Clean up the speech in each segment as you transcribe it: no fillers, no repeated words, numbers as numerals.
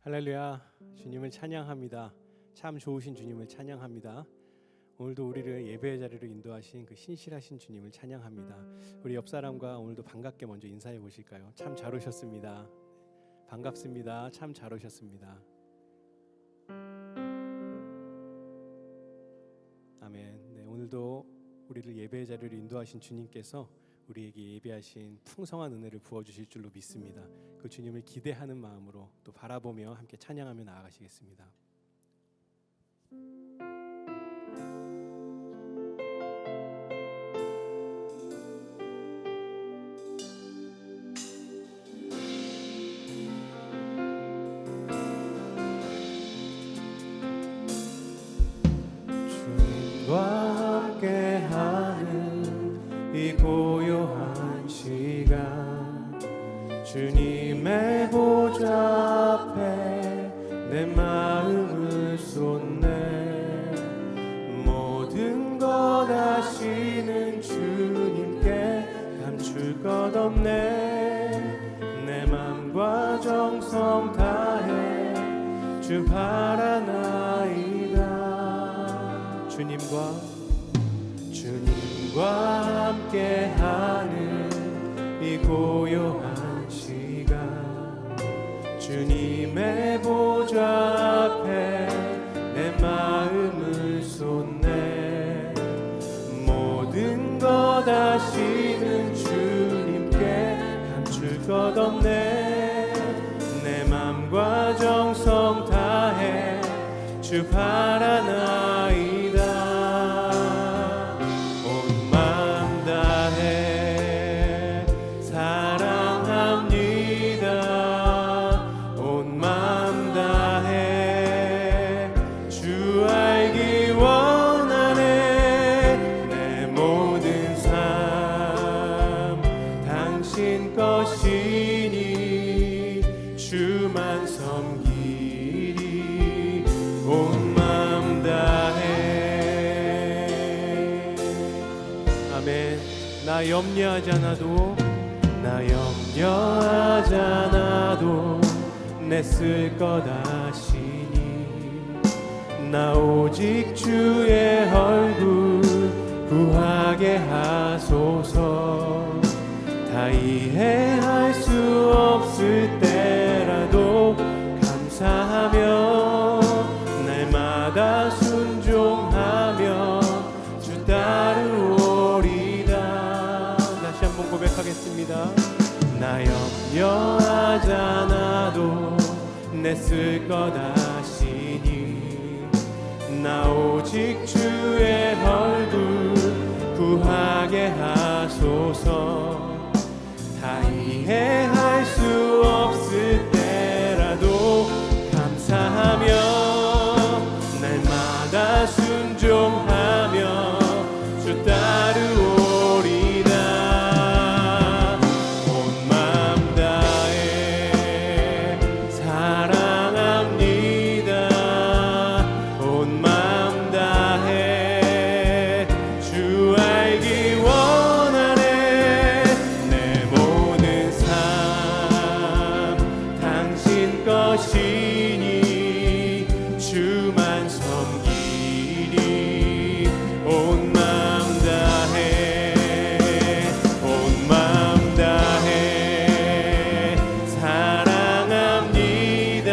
할렐루야, 주님을 찬양합니다. 참 좋으신 주님을 찬양합니다. 오늘도 우리를 예배의 자리로 인도하신 그 신실하신 주님을 찬양합니다. 우리 옆 사람과 오늘도 반갑게 먼저 인사해 보실까요? 참 잘 오셨습니다. 반갑습니다. 참 잘 오셨습니다. 아멘. 네, 오늘도 우리를 예배의 자리로 인도하신 주님께서 우리에게 예배하신 풍성한 은혜를 부어주실 줄로 믿습니다. 그 주님을 기대하는 마음으로 또 바라보며 함께 찬양하며 나아가시겠습니다. 주님과 함께하는 이 고요한 시간, 주님의 보좌 앞에 내 마음을 쏟네. 모든 것 아시는 주님께 감출 것 없네. 내 맘과 정성 다해 주 바라나이다. 주님과 함께하는 이 고요한 시간, 주님의 보좌 앞에 내 마음을 쏟네. 모든 것 아시는 주님께 감출 것 없네. 내 맘과 정성 다해 주 바라나이다. 주만 섬기리 온 마음 다해. 아멘. 나 염려하지 않아도 내 쓸 것 아시니. 나 오직 주의 얼굴 구하게 하소서. 다 이해할 수 없을 때라도 감사하며 날마다 순종하며 주 따르오리다. 다시 한번 고백하겠습니다. 나 염려하지 않아도 내 쓸 것 아시니. 나 오직 주의 얼굴 구하게 하소서. 다 이해할 수 없을 때라도 감사하며 날마다 순종하며 주 따르오리다. 온 마음 다해 사랑합니다. 온 마음 다해 주 알기 원하네. 것이니 주만 섬기리 온 마음 다해. 온 마음 다해 사랑합니다.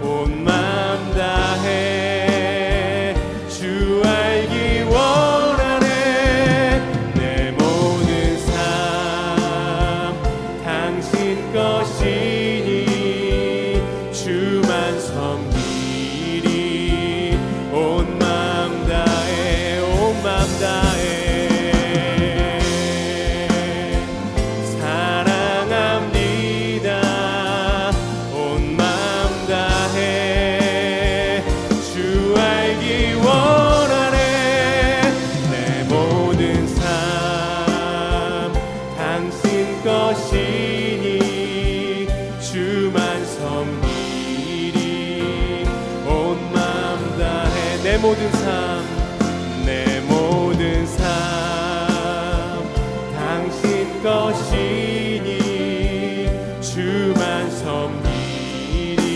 온 마음 다해 주 알기 원하네. 내 모든 삶 당신 것이니 주만 섬기리 온 마음 다해. 온 마음 다해 사랑합니다. 온 마음 다해 주 알기 원하네. 내 모든 삶 당신 것이니 주만 섬기리 온 마음 다해. 내 모든 삶 당신 것이니 주만 섬기리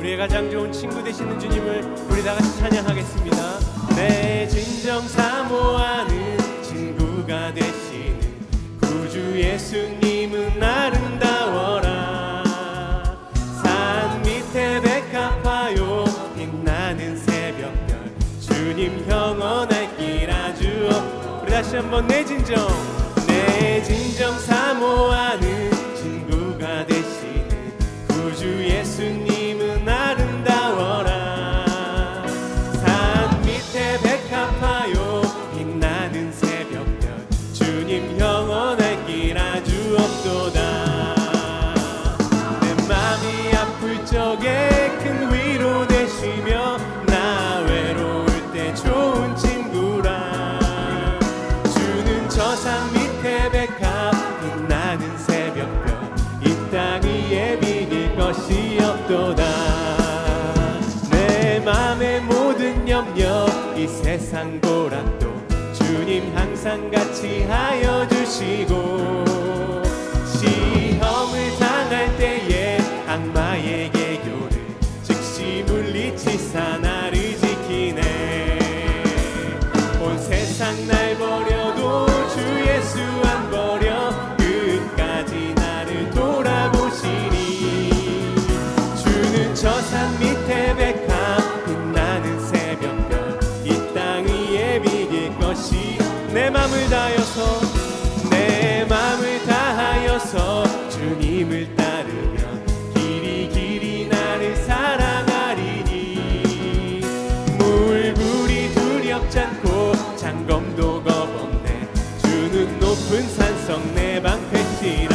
우리의 가장 좋은 친구 되시는 주님을 우리 다 같이 찬양하겠습니다. 내 진정 사모하는 친구가 되시는 구주 예수님은 아름다워라. 산 밑에 백합화요 빛나는 새벽별 주님 영원할 길 아주 우리 다시 한번 내 진정 사모하는 친구가 되시는 구주 예수님은 아름다워라. 산 밑에 백합화요 빛나는 새벽별 주님 영원할 길 아주 없도다. 내 맘이 아플 적에 큰 위로 되시며 나 외로울 때 좋은 친구라. 주는 저 산 밑에 백합 빛나는 새벽별 이 땅 위에 비길 것이 없도다. 내 맘의 모든 염려 이 세상 고락도 주님 항상 같이 하여 주시고 시험을 당할 때에 악마의 계교를 즉시 물리치사 나를 지키네. 온 세상 날 버려도 주 예수 안 버려 끝까지 나를 돌아보시니. 주는 저 산 밑에 백합 빛나는 새벽별 이 땅 위에 비길 것이 내 맘을 다하여서 주님을 따르면 길이 길이 나를 사랑하리니. 물불이 두렵지 않고 장검도 겁없네. 주는 높은 산성 내 방패시라.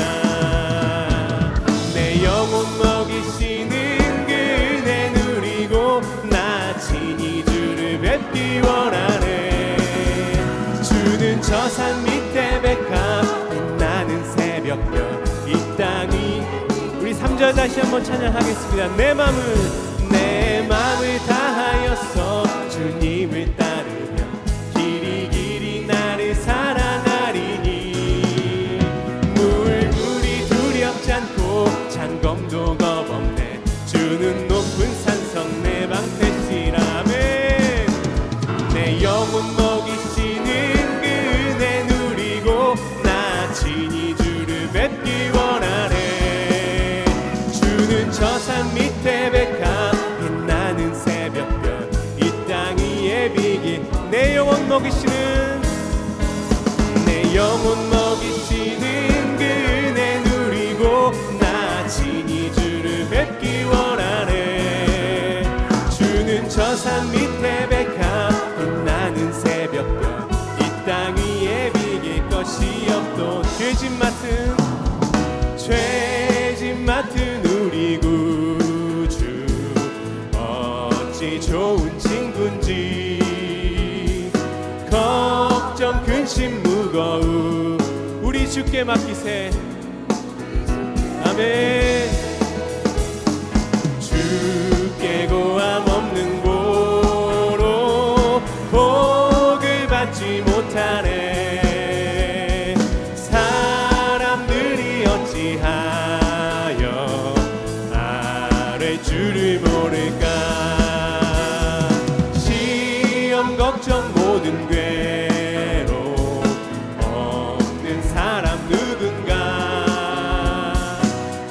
내 영혼 먹이시는 그 은혜 누리고 나 친히 주를 뵙기 원하네. 주는 저 산 밑에 백합 빛나는 새벽별 이 땅이 우리 3절 다시 한번 찬양하겠습니다. 내 맘을 다하여서 주님을 따르며 길이 길이 나를 사랑하리니. 물불이 두렵지 않고 장검도 겁없네. 주는 높은 산성 내 방패시라. 아멘. 내 영혼 먹이시는 그 은혜 누리고 나 친히 주를 뵙기 원하네. 주는 저 산 밑에 백합 빛나는 새벽별 이 땅 위에 비길 내 영혼 먹이시는 그 은혜 누리고 나 친히 주를 뵙기 원하네. 주는 저 산 밑에 백합 빛나는 새벽별 이 땅 위에 비길 것이 없도 죄짐 맡은 우리 구주 어찌 좋은 친구인지. 걱정 근심 무거움 우리 주께 맡기세. 아멘. 주께 고함 없는 고로 복을 받지 못하네. 사람들이 어찌하여 아뢰 주를 모를까. 시험 걱정 모든 괴로움 없는 사람 누군가.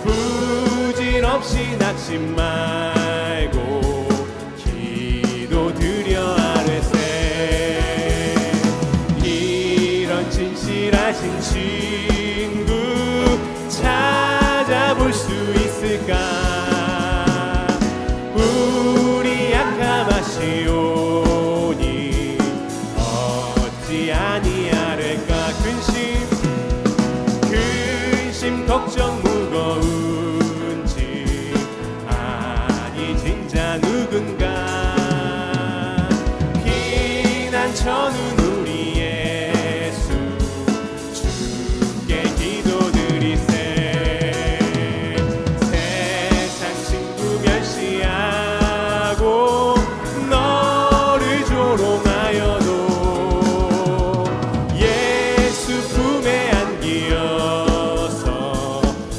부질없이 낙심 말고 기도드려 아뢰세. 이런 진실하신 친구 찾아볼 수 있을까. 우리 약함하시오니 어찌 아니하릴까. 근심 걱정 무거운지 아니 진짜 누군가. 피난처는 우리 예수 주께 기도드리세. 세상 친구 멸시하고 너를 조롱하여도 예수 품에 안기어서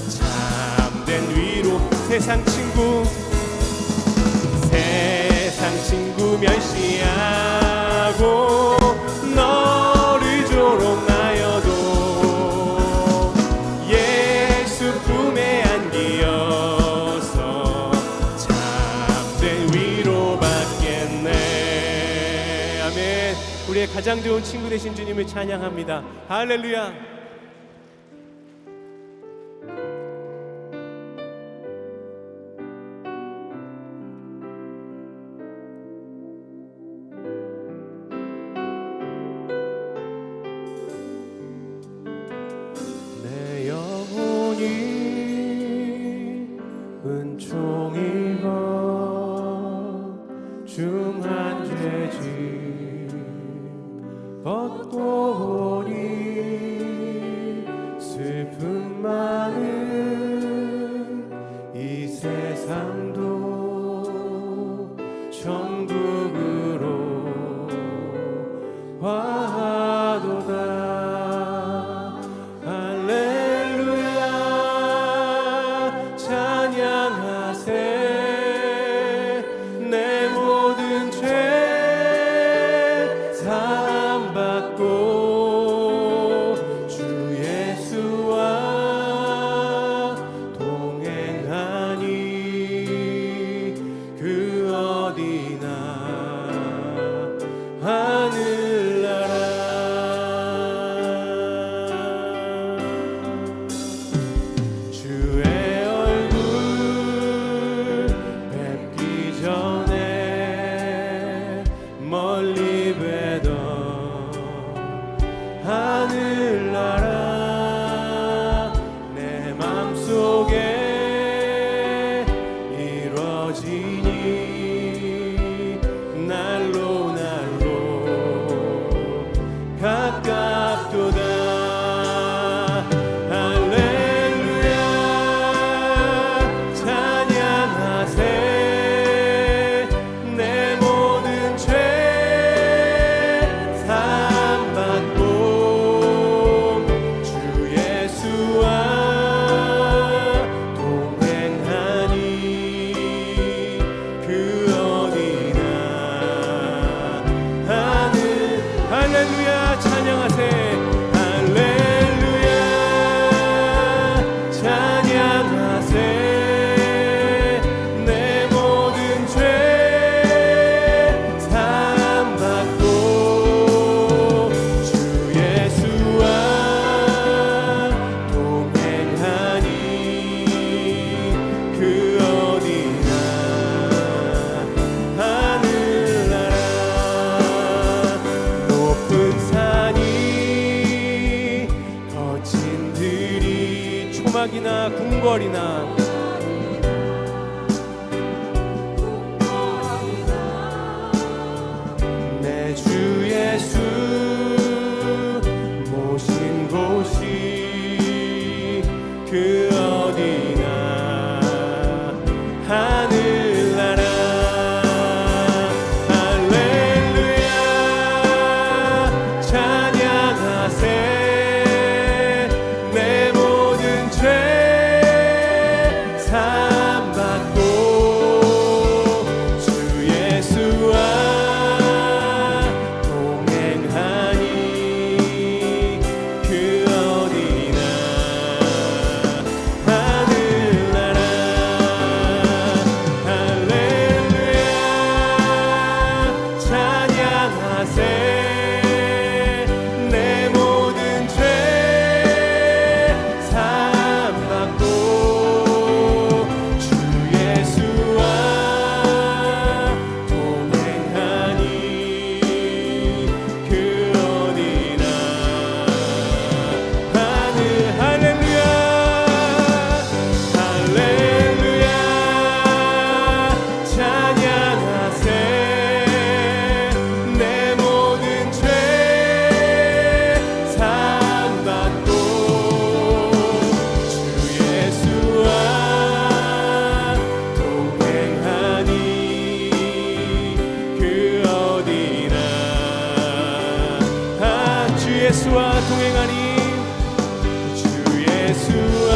참된 위로. 세상 친구 멸시하고 너를 조롱하여도 예수 품에 안기어서 참된 위로받겠네. 아멘. 우리의 가장 좋은 친구 되신 주님을 찬양합니다. 할렐루야. 은총 입어 중한 죄짐 벗고 오니 슬픔 많은 이 세상도 천국으로 화하도다. 내 모든 죄 사함받고 주 예수와 동행하니 그 어디나 하늘나라. 주의 멀리 뵈던 하늘나라 내 맘속에 이루어지니 날로 날로 가깝도다. 할렐루야 찬양하세. 할렐루야 찬양하세. 할렐루야 찬양하세. 내 모든 죄 사함받고 주 예수와 동행하니 그 어디나 하늘나라. 높은 산이 거친 들이 초막이나 궁궐이나 내 주 예수 모신 곳이 그 어디나 하늘나라. 내 모든 죄 사함받고 주 예수와 동행하니 그 어디나 하늘나라. 할렐루야 찬양하세. 예수와 동행하니 주 예수와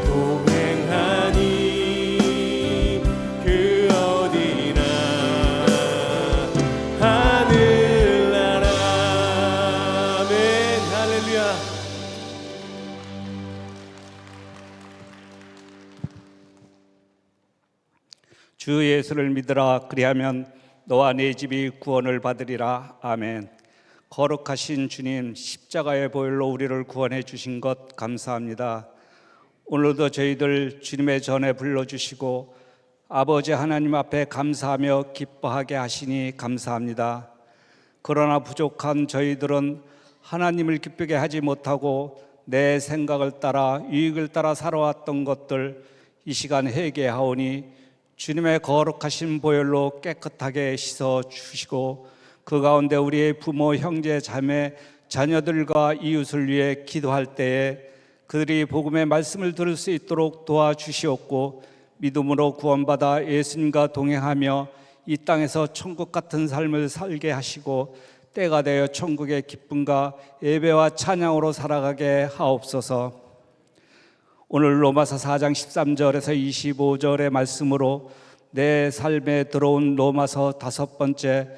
동행하니 그 어디나 주 예수를 믿으라. 그리하면 너와 네 집이 구원을 받으리라. 아멘. 거룩하신 주님, 십자가의 보혈로 우리를 구원해 주신 것 감사합니다. 오늘도 저희들 주님의 전에 불러주시고 아버지 하나님 앞에 감사하며 기뻐하게 하시니 감사합니다. 그러나 부족한 저희들은 하나님을 기쁘게 하지 못하고 내 생각을 따라 유익을 따라 살아왔던 것들 이 시간 회개하오니 주님의 거룩하신 보혈로 깨끗하게 씻어 주시고 그 가운데 우리의 부모, 형제, 자매, 자녀들과 이웃을 위해 기도할 때에 그들이 복음의 말씀을 들을 수 있도록 도와주시옵고 믿음으로 구원받아 예수님과 동행하며 이 땅에서 천국 같은 삶을 살게 하시고 때가 되어 천국의 기쁨과 예배와 찬양으로 살아가게 하옵소서. 오늘 로마서 4장 13절에서 25절의 말씀으로 내 삶에 들어온 로마서 5번째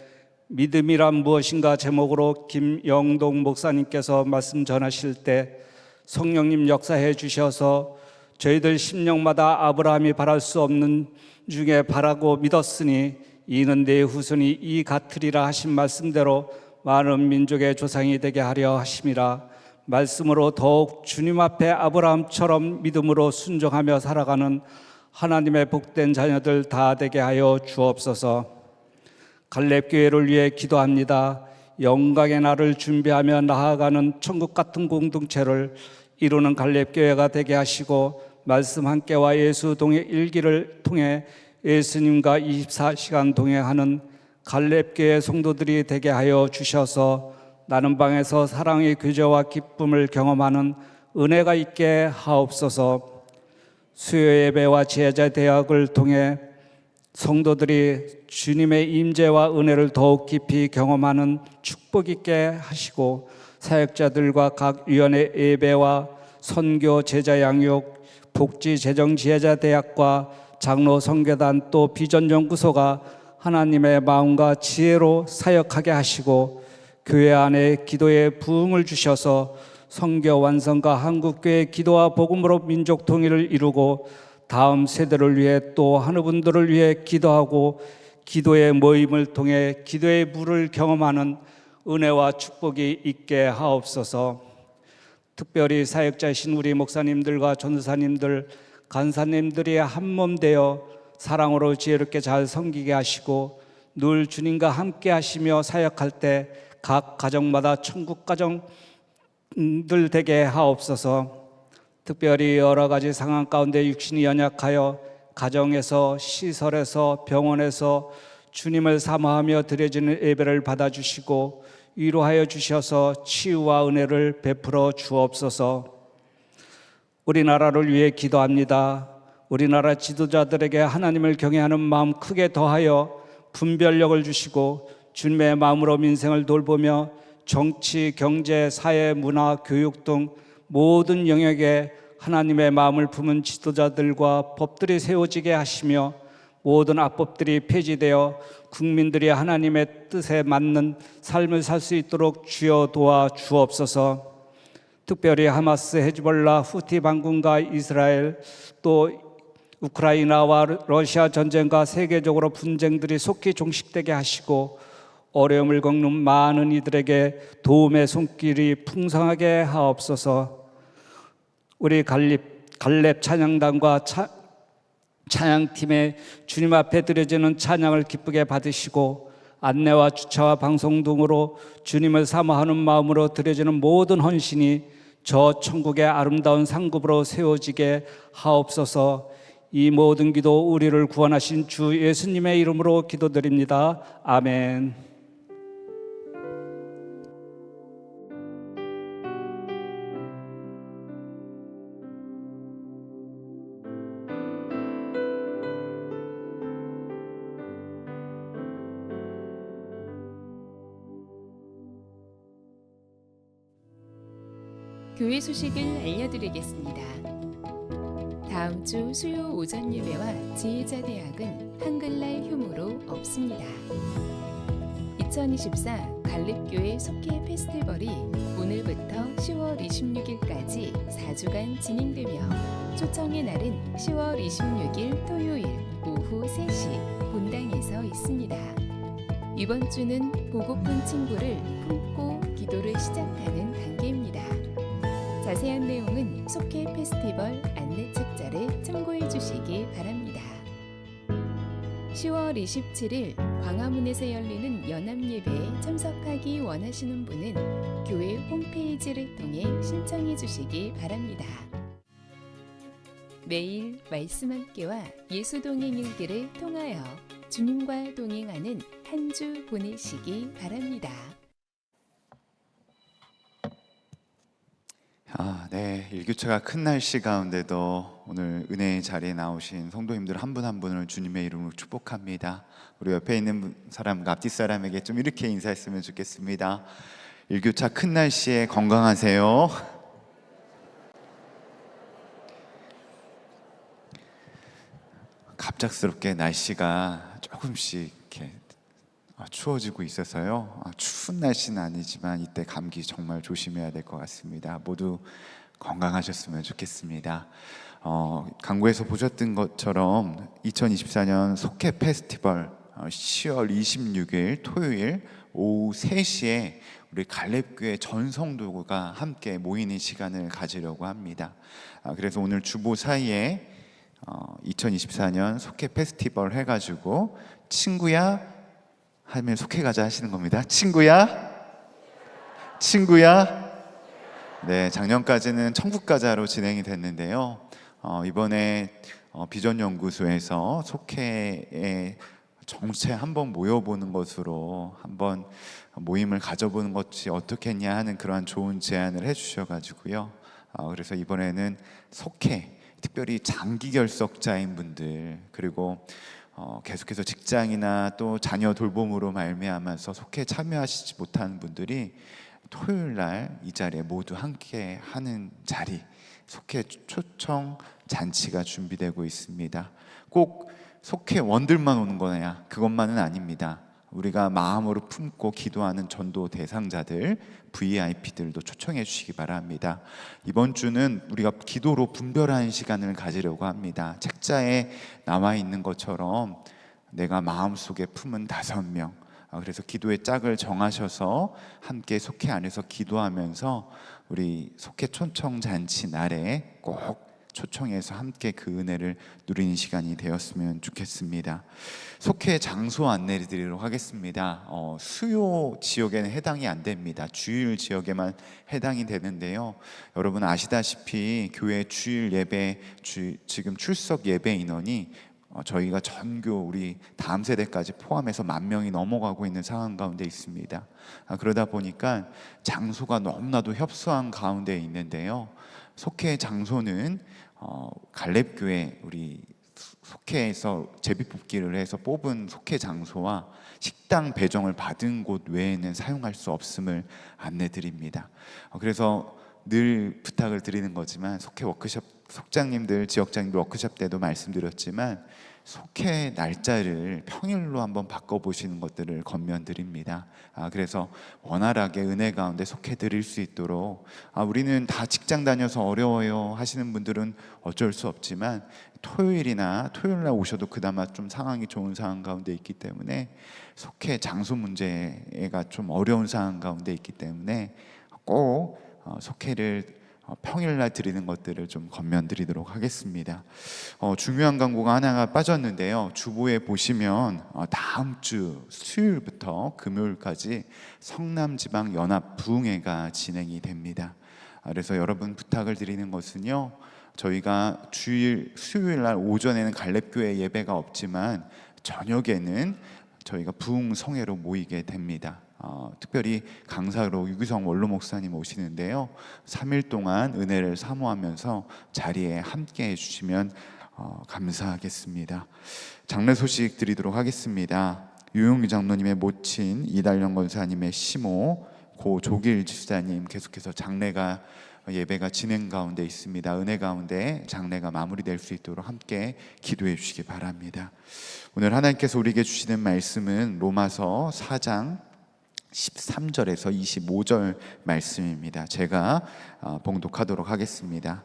믿음이란 무엇인가 제목으로 김영동 목사님께서 말씀 전하실 때 성령님 역사해 주셔서 저희들 심령마다 아브라함이 바랄 수 없는 중에 바라고 믿었으니 이는 내 후손이 이 같으리라 하신 말씀대로 많은 민족의 조상이 되게 하려 하심이라. 말씀으로 더욱 주님 앞에 아브라함처럼 믿음으로 순종하며 살아가는 하나님의 복된 자녀들 다 되게 하여 주옵소서. 갈렙교회를 위해 기도합니다. 영광의 날을 준비하며 나아가는 천국 같은 공동체를 이루는 갈렙교회가 되게 하시고 말씀 함께와 예수 동행 일기를 통해 예수님과 24시간 동행하는 갈렙교회 성도들이 되게 하여 주셔서 나는 방에서 사랑의 교제와 기쁨을 경험하는 은혜가 있게 하옵소서. 수요 예배와 제자 대학을 통해 성도들이 주님의 임재와 은혜를 더욱 깊이 경험하는 축복 있게 하시고 사역자들과 각 위원회 예배와 선교 제자 양육 복지 재정 제자 대학과 장로 선교단 또 비전 연구소가 하나님의 마음과 지혜로 사역하게 하시고 교회 안에 기도의 부흥을 주셔서 선교 완성과 한국교회 기도와 복음으로 민족 통일을 이루고 다음 세대를 위해 또 하는 분들을 위해 기도하고 기도의 모임을 통해 기도의 물을 경험하는 은혜와 축복이 있게 하옵소서. 특별히 사역자이신 우리 목사님들과 전도사님들, 간사님들이 한몸 되어 사랑으로 지혜롭게 잘 섬기게 하시고 늘 주님과 함께 하시며 사역할 때 각 가정마다 천국 가정들 되게 하옵소서. 특별히 여러 가지 상황 가운데 육신이 연약하여 가정에서 시설에서 병원에서 주님을 사모하며 드려지는 예배를 받아주시고 위로하여 주셔서 치유와 은혜를 베풀어 주옵소서. 우리나라를 위해 기도합니다. 우리나라 지도자들에게 하나님을 경외하는 마음 크게 더하여 분별력을 주시고 주님의 마음으로 민생을 돌보며 정치, 경제, 사회, 문화, 교육 등 모든 영역에 하나님의 마음을 품은 지도자들과 법들이 세워지게 하시며 모든 악법들이 폐지되어 국민들이 하나님의 뜻에 맞는 삶을 살 수 있도록 주여 도와 주옵소서. 특별히 하마스, 헤즈볼라, 후티 반군과 이스라엘 또 우크라이나와 러시아 전쟁과 세계적으로 분쟁들이 속히 종식되게 하시고 어려움을 겪는 많은 이들에게 도움의 손길이 풍성하게 하옵소서. 우리 갈렙 찬양단과 찬양팀의 주님 앞에 드려지는 찬양을 기쁘게 받으시고 안내와 주차와 방송 등으로 주님을 사모하는 마음으로 드려지는 모든 헌신이 저 천국의 아름다운 상급으로 세워지게 하옵소서. 이 모든 기도 우리를 구원하신 주 예수님의 이름으로 기도드립니다. 아멘. 교회 소식을 알려드리겠습니다. 다음 주 수요 오전 예배와 지혜자 대학은 한글날 휴무로 없습니다. 2024 갈렙교회 속회 페스티벌이 오늘부터 10월 26일까지 4주간 진행되며 초청의 날은 10월 26일 토요일 오후 3시, 있습니다. 이번 주는 보고픈 친구를 품고 기도를 시작하는 단계입니다. 자세한 내용은 속회 페스티벌 안내 책자를 참고해 주시기 바랍니다. 10월 27일 광화문에서 열리는 연합예배에 참석하기 원하시는 분은 교회 홈페이지를 통해 신청해 주시기 바랍니다. 매일 말씀 함께와 예수 동행 일기를 통하여 주님과 동행하는 한 주 보내시기 바랍니다. 네, 일교차가 큰 날씨 가운데도 오늘 은혜의 자리에 나오신 성도님들 한 분 한 분을 주님의 이름으로 축복합니다. 우리 옆에 있는 사람과 앞뒤 사람에게 좀 이렇게 인사했으면 좋겠습니다. 일교차 큰 날씨에 건강하세요. 갑작스럽게 날씨가 조금씩 이렇게 추워지고 있어서요. 추운 날씨는 아니지만 이때 감기 정말 조심해야 될 것 같습니다. 모두 건강하셨으면 좋겠습니다. 광고에서 보셨던 것처럼 2024년 속회 페스티벌 10월 26일 토요일 오후 3시에 우리 갈렙교회 전 성도가 함께 모이는 시간을 가지려고 합니다. 그래서 오늘 주보 사이에 2024년 속회 페스티벌 해가지고 친구야 하면 속회 가자 하시는 겁니다. 친구야? 네, 작년까지는 천국 가자로 진행이 됐는데요. 이번에 비전연구소에서 속회에 정체 한번 모여보는 것으로 한번 모임을 가져보는 것이 어떻겠냐 하는 그러한 좋은 제안을 해주셔가지고요. 그래서 이번에는 속회, 특별히 장기 결석자인 분들, 그리고 계속해서 직장이나 또 자녀 돌봄으로 말미암아서 속회에 참여하시지 못하는 분들이 토요일 날 이 자리에 모두 함께 하는 자리, 속회 초청 잔치가 준비되고 있습니다. 꼭 속회원들만 오는 거냐, 그것만은 아닙니다. 우리가 마음으로 품고 기도하는 전도 대상자들, VIP들도 초청해 주시기 바랍니다. 이번 주는 우리가 기도로 분별하는 시간을 가지려고 합니다. 책자에 나와 있는 것처럼 내가 마음속에 품은 5명, 그래서 기도의 짝을 정하셔서 함께 속회 안에서 기도하면서 우리 속회 초청 잔치 날에 꼭 초청해서 함께 그 은혜를 누리는 시간이 되었으면 좋겠습니다. 속회 장소 안내를 드리도록 하겠습니다. 수요 지역에는 해당이 안 됩니다. 주일 지역에만 해당이 되는데요. 여러분 아시다시피 교회 주일 예배 지금 출석 예배 인원이 저희가 전교 우리 다음 세대까지 포함해서 10,000명이 넘어가고 있는 상황 가운데 있습니다. 그러다 보니까 장소가 너무나도 협소한 가운데 있는데요. 속회 장소는 갈렙교회 우리 속회에서 제비뽑기를 해서 뽑은 속회 장소와 식당 배정을 받은 곳 외에는 사용할 수 없음을 안내드립니다. 그래서 늘 부탁을 드리는 거지만 속회 워크숍 속장님들, 지역장님들 워크숍 때도 말씀드렸지만 속회 날짜를 평일로 한번 바꿔보시는 것들을 권면드립니다. 그래서 원활하게 은혜 가운데 속회 드릴 수 있도록 우리는 다 직장 다녀서 어려워요 하시는 분들은 어쩔 수 없지만 토요일날 오셔도 그나마 좀 상황이 좋은 상황 가운데 있기 때문에 속회 장소 문제가 좀 어려운 상황 가운데 있기 때문에 꼭 속회를 평일날 드리는 것들을 좀 권면드리도록 하겠습니다. 중요한 광고가 하나가 빠졌는데요. 주보에 보시면 다음 주 수요일부터 금요일까지 성남지방연합 부흥회가 진행이 됩니다. 그래서 여러분 부탁을 드리는 것은요, 저희가 수요일날 오전에는 갈렙교회 예배가 없지만 저녁에는 저희가 부흥성회로 모이게 됩니다. 특별히 강사로 유기성 원로 목사님 오시는데요. 3일 동안 은혜를 사모하면서 자리에 함께 해주시면 감사하겠습니다. 장례 소식 드리도록 하겠습니다. 유용규 장로님의 모친 이달령 권사님의 시모 고 조길 지사님 계속해서 장례가 예배가 진행 가운데 있습니다. 은혜 가운데 장례가 마무리될 수 있도록 함께 기도해 주시기 바랍니다. 오늘 하나님께서 우리에게 주시는 말씀은 로마서 4장 13절에서 25절 말씀입니다. 제가 봉독하도록 하겠습니다.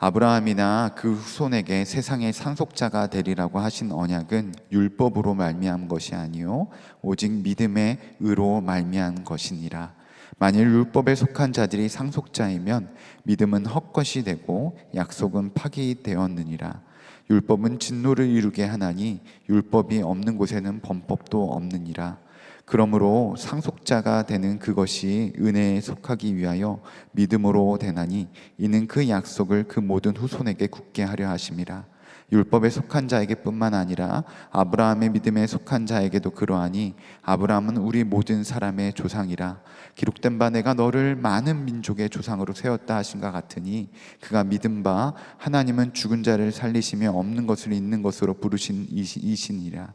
아브라함이나 그 후손에게 세상의 상속자가 되리라고 하신 언약은 율법으로 말미암은 것이 아니요 오직 믿음의 의로 말미암은 것이니라. 만일 율법에 속한 자들이 상속자이면 믿음은 헛것이 되고 약속은 파기되었느니라. 율법은 진노를 이루게 하나니 율법이 없는 곳에는 범법도 없느니라. 그러므로 상속자가 되는 그것이 은혜에 속하기 위하여 믿음으로 되나니 이는 그 약속을 그 모든 후손에게 굳게 하려 하심이라. 율법에 속한 자에게 뿐만 아니라 아브라함의 믿음에 속한 자에게도 그러하니 아브라함은 우리 모든 사람의 조상이라. 기록된 바 내가 너를 많은 민족의 조상으로 세웠다 하신가 같으니 그가 믿은 바 하나님은 죽은 자를 살리시며 없는 것을 있는 것으로 부르신 이시니라.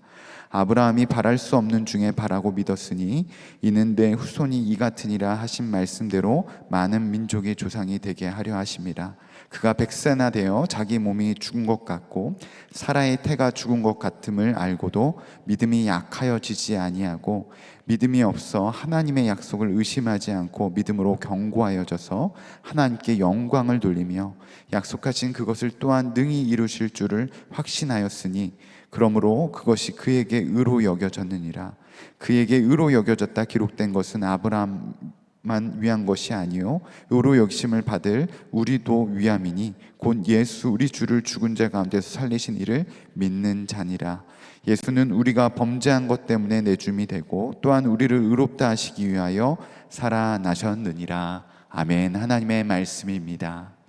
아브라함이 바랄 수 없는 중에 바라고 믿었으니 이는 내 후손이 이 같으니라 하신 말씀대로 많은 민족의 조상이 되게 하려 하심이라. 그가 100세나 되어 자기 몸이 죽은 것 같고 사라의 태가 죽은 것 같음을 알고도 믿음이 약하여지지 아니하고 믿음이 없어 하나님의 약속을 의심하지 않고 믿음으로 견고하여져서 하나님께 영광을 돌리며 약속하신 그것을 또한 능히 이루실 줄을 확신하였으니 그러므로 그것이 그에게 의로 여겨졌느니라. 그에게 의로 여겨졌다 기록된 것은 아브라함만 위한 것이 아니요 의로 여기심을 받을 우리도 위함이니 곧 예수 우리 주를 죽은 자 가운데서 살리신 이를 믿는 자니라. 예수는 우리가 범죄한 것 때문에 내줌이 되고 또한 우리를 의롭다 하시기 위하여 살아나셨느니라. 아멘. 하나님의 말씀입니다.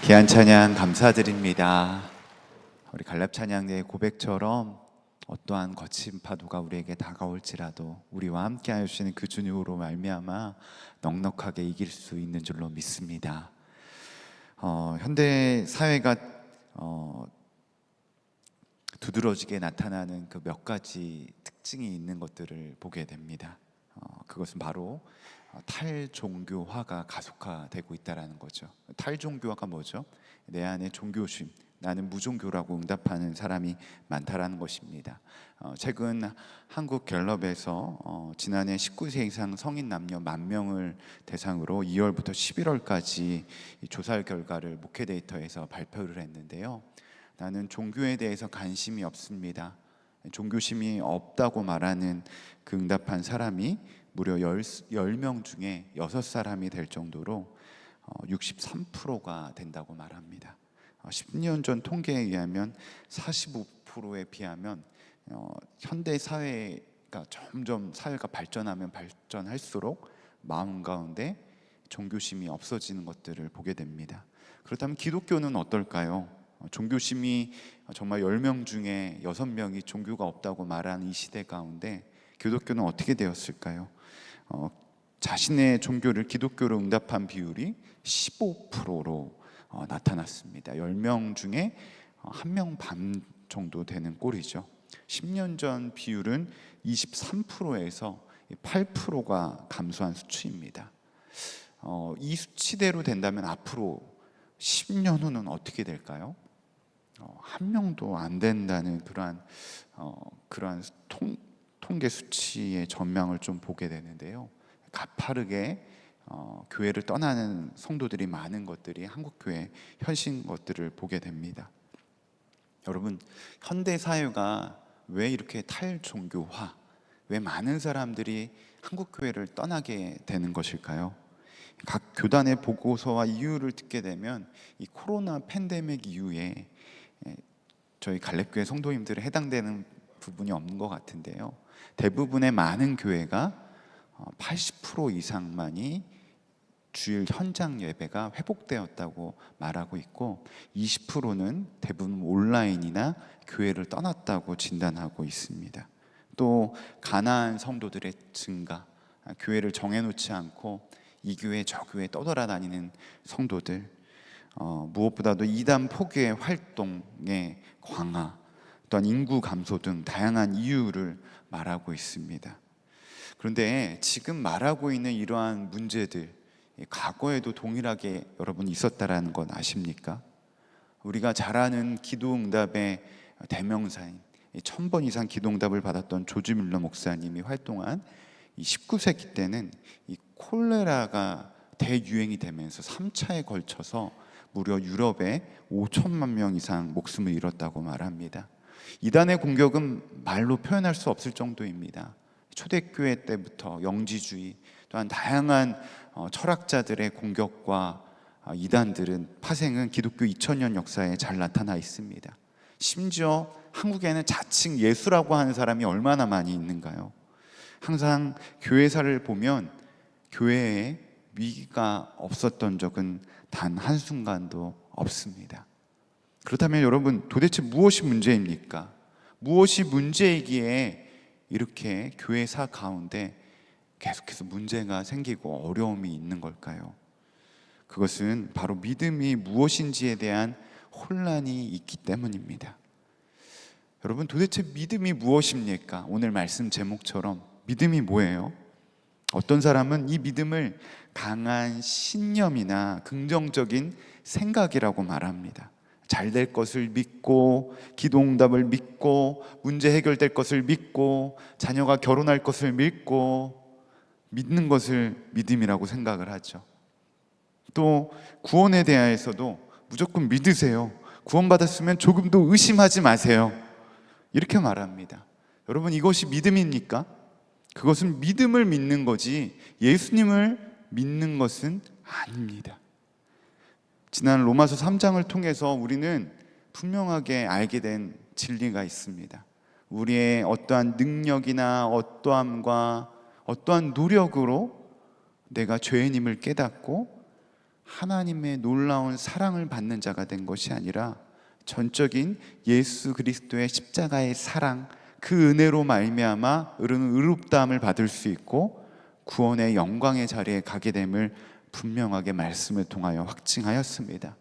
귀한 찬양 감사드립니다. 우리 갈렙 찬양대의 고백처럼 어떠한 거친 파도가 우리에게 다가올지라도 우리와 함께하여 주시는 그 주님으로 말미암아 넉넉하게 이길 수 있는 줄로 믿습니다. 현대 사회가 두드러지게 나타나는 그 몇 가지 특징이 있는 것들을 보게 됩니다. 그것은 바로 탈종교화가 가속화되고 있다는 거죠. 탈종교화가 뭐죠? 내 안에 종교심, 나는 무종교라고 응답하는 사람이 많다라는 것입니다. 최근 한국 갤럽에서 지난해 19세 이상 성인 남녀 10,000명을 대상으로 2월부터 11월까지 조사 결과를 목회 데이터에서 발표를 했는데요. 나는 종교에 대해서 관심이 없습니다. 종교심이 없다고 말하는 그 응답한 사람이 무려 10명 중에 6사람이 될 정도로 63%가 된다고 말합니다. 10년 전 통계에 의하면 45%에 비하면 현대 사회가 점점 사회가 발전하면 발전할수록 마음 가운데 종교심이 없어지는 것들을 보게 됩니다. 그렇다면 기독교는 어떨까요? 종교심이 정말 10명 중에 6명이 종교가 없다고 말하는 이 시대 가운데 기독교는 어떻게 되었을까요? 자신의 종교를 기독교로 응답한 비율이 15%로 나타났습니다. 10명 중에 1명 반 정도 되는 꼴이죠. 10년 전 비율은 23%에서 8%가 감소한 수치입니다. 이 수치대로 된다면 앞으로 10년 후는 어떻게 될까요? 한 명도 안 된다는 그러한 통계 수치의 전망을 좀 보게 되는데요. 가파르게 교회를 떠나는 성도들이 많은 것들이 한국교회 현실인 것들을 보게 됩니다. 여러분, 현대 사회가 왜 이렇게 탈종교화, 왜 많은 사람들이 한국교회를 떠나게 되는 것일까요? 각 교단의 보고서와 이유를 듣게 되면 이 코로나 팬데믹 이후에 저희 갈렙교회 성도님들에 해당되는 부분이 없는 것 같은데요. 대부분의 많은 교회가 80% 이상만이 주일 현장 예배가 회복되었다고 말하고 있고 20%는 대부분 온라인이나 교회를 떠났다고 진단하고 있습니다. 또 가나안 성도들의 증가, 교회를 정해놓지 않고 이 교회 저 교회 떠돌아다니는 성도들, 무엇보다도 이단 포교의 활동의 강화, 또한 인구 감소 등 다양한 이유를 말하고 있습니다. 그런데 지금 말하고 있는 이러한 문제들, 과거에도 동일하게 여러분 있었다라는 건 아십니까? 우리가 잘 아는 기도응답의 대명사인 1000번 이상 기도응답을 받았던 조지 뮬러 목사님이 활동한 이 19세기 때는 이 콜레라가 대유행이 되면서 3차에 걸쳐서 무려 유럽에 5천만 명 이상 목숨을 잃었다고 말합니다. 이단의 공격은 말로 표현할 수 없을 정도입니다. 초대교회 때부터 영지주의 또한 다양한 철학자들의 공격과 이단들은 파생은 기독교 2000년 역사에 잘 나타나 있습니다. 심지어 한국에는 자칭 예수라고 하는 사람이 얼마나 많이 있는가요? 항상 교회사를 보면 교회에 위기가 없었던 적은 단 한순간도 없습니다. 그렇다면 여러분, 도대체 무엇이 문제입니까? 무엇이 문제이기에 이렇게 교회사 가운데 계속해서 문제가 생기고 어려움이 있는 걸까요? 그것은 바로 믿음이 무엇인지에 대한 혼란이 있기 때문입니다. 여러분, 도대체 믿음이 무엇입니까? 오늘 말씀 제목처럼 믿음이 뭐예요? 어떤 사람은 이 믿음을 강한 신념이나 긍정적인 생각이라고 말합니다. 잘 될 것을 믿고, 기도응답을 믿고, 문제 해결될 것을 믿고, 자녀가 결혼할 것을 믿고, 믿는 것을 믿음이라고 생각을 하죠. 또 구원에 대해서도 무조건 믿으세요. 구원받았으면 조금도 의심하지 마세요. 이렇게 말합니다. 여러분, 이것이 믿음입니까? 그것은 믿음을 믿는 거지 예수님을 믿는 것은 아닙니다. 지난 로마서 3장을 통해서 우리는 분명하게 알게 된 진리가 있습니다. 우리의 어떠한 능력이나 어떠함과 어떠한 노력으로 내가 죄인임을 깨닫고 하나님의 놀라운 사랑을 받는 자가 된 것이 아니라 전적인 예수 그리스도의 십자가의 사랑, 그 은혜로 말미암아 우리는 의롭다함을 받을 수 있고 구원의 영광의 자리에 가게 됨을 분명하게 말씀을 통하여 확증하였습니다.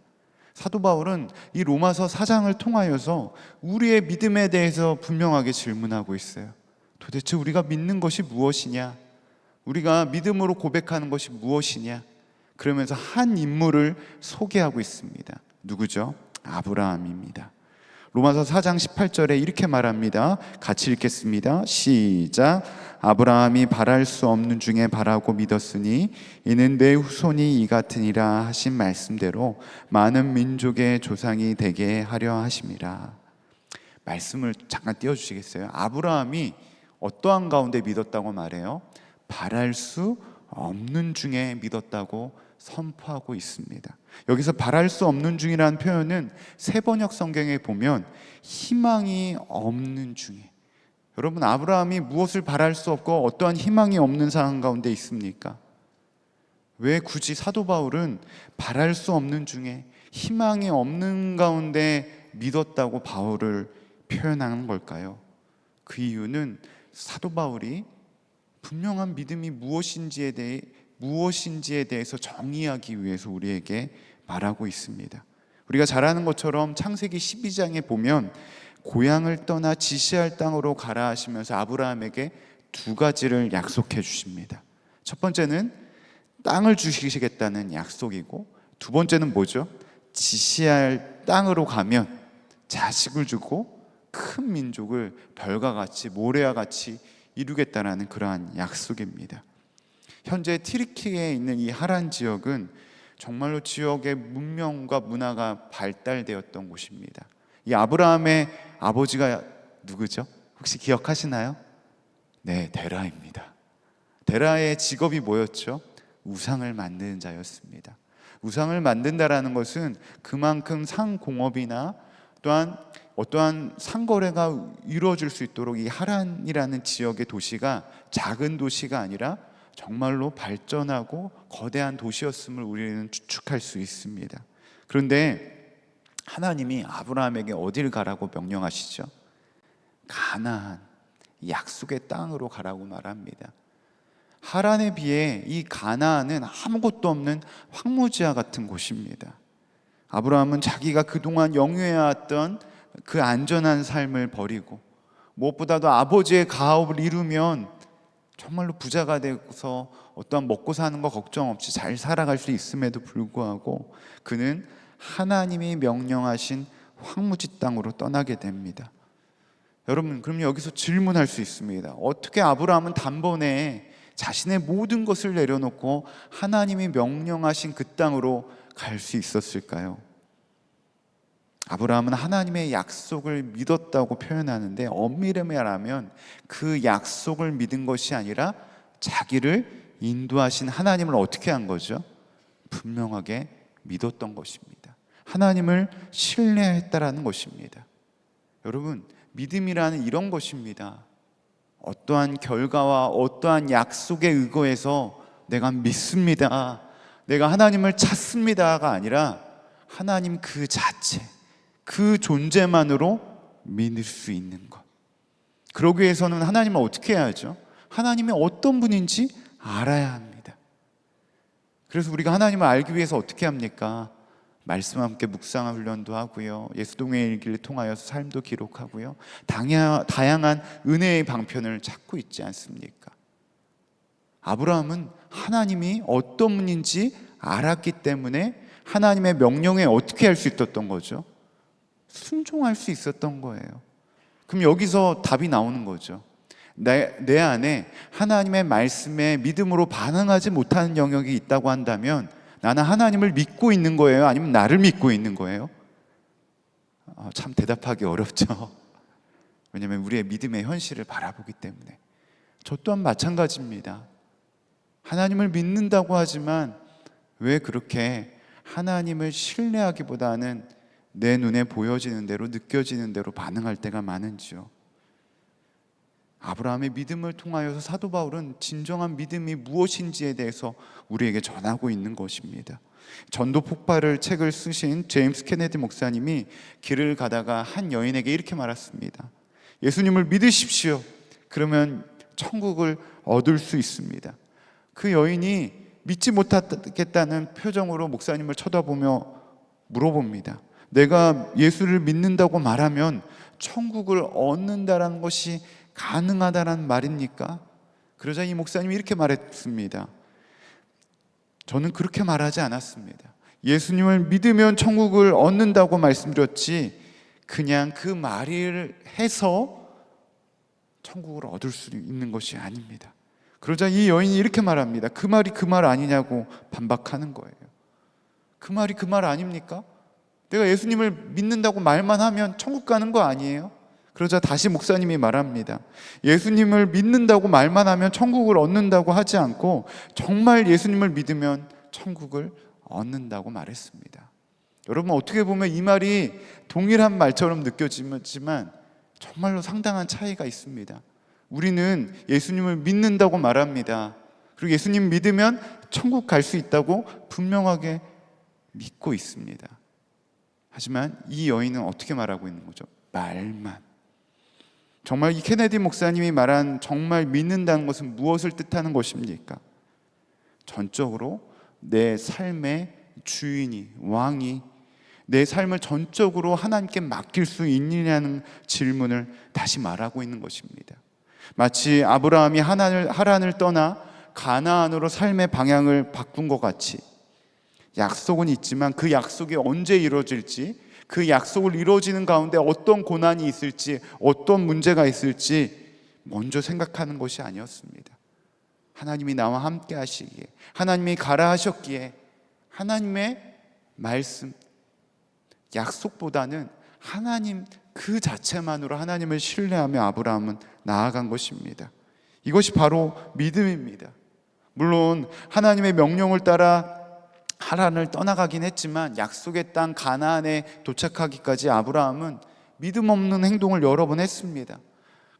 사도 바울은 이 로마서 4장을 통하여서 우리의 믿음에 대해서 분명하게 질문하고 있어요. 도대체 우리가 믿는 것이 무엇이냐? 우리가 믿음으로 고백하는 것이 무엇이냐? 그러면서 한 인물을 소개하고 있습니다. 누구죠? 아브라함입니다. 로마서 4장 18절에 이렇게 말합니다. 같이 읽겠습니다. 시작. 아브라함이 바랄 수 없는 중에 바라고 믿었으니 이는 내 후손이 이 같으니라 하신 말씀대로 많은 민족의 조상이 되게 하려 하심이라. 말씀을 잠깐 띄워주시겠어요? 아브라함이 어떠한 가운데 믿었다고 말해요? 바랄 수 없는 중에 믿었다고 선포하고 있습니다. 여기서 바랄 수 없는 중이라는 표현은 세번역 성경에 보면 희망이 없는 중에, 여러분 아브라함이 무엇을 바랄 수 없고 어떠한 희망이 없는 상황 가운데 있습니까? 왜 굳이 사도 바울은 바랄 수 없는 중에 희망이 없는 가운데 믿었다고 바울을 표현하는 걸까요? 그 이유는 사도 바울이 분명한 믿음이 무엇인지에 대해서 정의하기 위해서 우리에게 말하고 있습니다. 우리가 잘 아는 것처럼 창세기 12장에 보면 고향을 떠나 지시할 땅으로 가라 하시면서 아브라함에게 두 가지를 약속해 주십니다. 첫 번째는 땅을 주시겠다는 약속이고, 두 번째는 뭐죠? 지시할 땅으로 가면 자식을 주고 큰 민족을 별과 같이 모래와 같이 이루겠다라는 그러한 약속입니다. 현재 튀르키예에 있는 이 하란 지역은 정말로 지역의 문명과 문화가 발달되었던 곳입니다. 이 아브라함의 아버지가 누구죠? 혹시 기억하시나요? 네, 데라입니다. 데라의 직업이 뭐였죠? 우상을 만드는 자였습니다. 우상을 만든다라는 것은 그만큼 상공업이나 또한 어떠한 상거래가 이루어질 수 있도록 이 하란이라는 지역의 도시가 작은 도시가 아니라 정말로 발전하고 거대한 도시였음을 우리는 추측할 수 있습니다. 그런데 하나님이 아브라함에게 어딜 가라고 명령하시죠? 가나안, 약속의 땅으로 가라고 말합니다. 하란에 비해 이 가나안은 아무것도 없는 황무지와 같은 곳입니다. 아브라함은 자기가 그동안 영유해왔던 그 안전한 삶을 버리고, 무엇보다도 아버지의 가업을 이루면 정말로 부자가 돼서 어떠한 먹고 사는 거 걱정 없이 잘 살아갈 수 있음에도 불구하고 그는 하나님이 명령하신 황무지 땅으로 떠나게 됩니다. 여러분, 그럼 여기서 질문할 수 있습니다. 어떻게 아브라함은 단번에 자신의 모든 것을 내려놓고 하나님이 명령하신 그 땅으로 갈 수 있었을까요? 아브라함은 하나님의 약속을 믿었다고 표현하는데 엄밀히 말하면 그 약속을 믿은 것이 아니라 자기를 인도하신 하나님을 어떻게 한 거죠? 분명하게 믿었던 것입니다. 하나님을 신뢰했다라는 것입니다. 여러분, 믿음이라는 이런 것입니다. 어떠한 결과와 어떠한 약속에 의거해서 내가 믿습니다, 내가 하나님을 찾습니다가 아니라 하나님 그 자체, 그 존재만으로 믿을 수 있는 것. 그러기 위해서는 하나님을 어떻게 해야죠? 하나님이 어떤 분인지 알아야 합니다. 그래서 우리가 하나님을 알기 위해서 어떻게 합니까? 말씀과 함께 묵상한 훈련도 하고요, 예수동의 일기를 통하여서 삶도 기록하고요, 다양한 은혜의 방편을 찾고 있지 않습니까? 아브라함은 하나님이 어떤 분인지 알았기 때문에 하나님의 명령에 어떻게 할 수 있었던 거죠? 순종할 수 있었던 거예요. 그럼 여기서 답이 나오는 거죠. 내 안에 하나님의 말씀에 믿음으로 반응하지 못하는 영역이 있다고 한다면 나는 하나님을 믿고 있는 거예요? 아니면 나를 믿고 있는 거예요? 참 대답하기 어렵죠. 왜냐하면 우리의 믿음의 현실을 바라보기 때문에. 저 또한 마찬가지입니다. 하나님을 믿는다고 하지만 왜 그렇게 하나님을 신뢰하기보다는 내 눈에 보여지는 대로, 느껴지는 대로 반응할 때가 많은지요. 아브라함의 믿음을 통하여서 사도 바울은 진정한 믿음이 무엇인지에 대해서 우리에게 전하고 있는 것입니다. 전도 폭발을 책을 쓰신 제임스 케네디 목사님이 길을 가다가 한 여인에게 이렇게 말했습니다. 예수님을 믿으십시오. 그러면 천국을 얻을 수 있습니다. 그 여인이 믿지 못하겠다는 표정으로 목사님을 쳐다보며 물어봅니다. 내가 예수를 믿는다고 말하면 천국을 얻는다는 것이 가능하다는 말입니까? 그러자 이 목사님이 이렇게 말했습니다. 저는 그렇게 말하지 않았습니다. 예수님을 믿으면 천국을 얻는다고 말씀드렸지 그냥 그 말을 해서 천국을 얻을 수 있는 것이 아닙니다. 그러자 이 여인이 이렇게 말합니다. 그 말이 그 말 아니냐고 반박하는 거예요. 그 말이 그 말 아닙니까? 내가 예수님을 믿는다고 말만 하면 천국 가는 거 아니에요? 그러자 다시 목사님이 말합니다. 예수님을 믿는다고 말만 하면 천국을 얻는다고 하지 않고 정말 예수님을 믿으면 천국을 얻는다고 말했습니다. 여러분, 어떻게 보면 이 말이 동일한 말처럼 느껴지지만 정말로 상당한 차이가 있습니다. 우리는 예수님을 믿는다고 말합니다. 그리고 예수님 믿으면 천국 갈 수 있다고 분명하게 믿고 있습니다. 하지만 이 여인은 어떻게 말하고 있는 거죠? 말만. 정말 이 케네디 목사님이 말한 정말 믿는다는 것은 무엇을 뜻하는 것입니까? 전적으로 내 삶의 주인이, 왕이 내 삶을 전적으로 하나님께 맡길 수 있느냐는 질문을 다시 말하고 있는 것입니다. 마치 아브라함이 하란을 떠나 가나안으로 삶의 방향을 바꾼 것 같이 약속은 있지만 그 약속이 언제 이루어질지, 그 약속을 이루어지는 가운데 어떤 고난이 있을지, 어떤 문제가 있을지 먼저 생각하는 것이 아니었습니다. 하나님이 나와 함께 하시기에, 하나님이 가라 하셨기에 하나님의 말씀, 약속보다는 하나님 그 자체만으로 하나님을 신뢰하며 아브라함은 나아간 것입니다. 이것이 바로 믿음입니다. 물론 하나님의 명령을 따라 하란을 떠나가긴 했지만 약속의 땅 가나안에 도착하기까지 아브라함은 믿음 없는 행동을 여러 번 했습니다.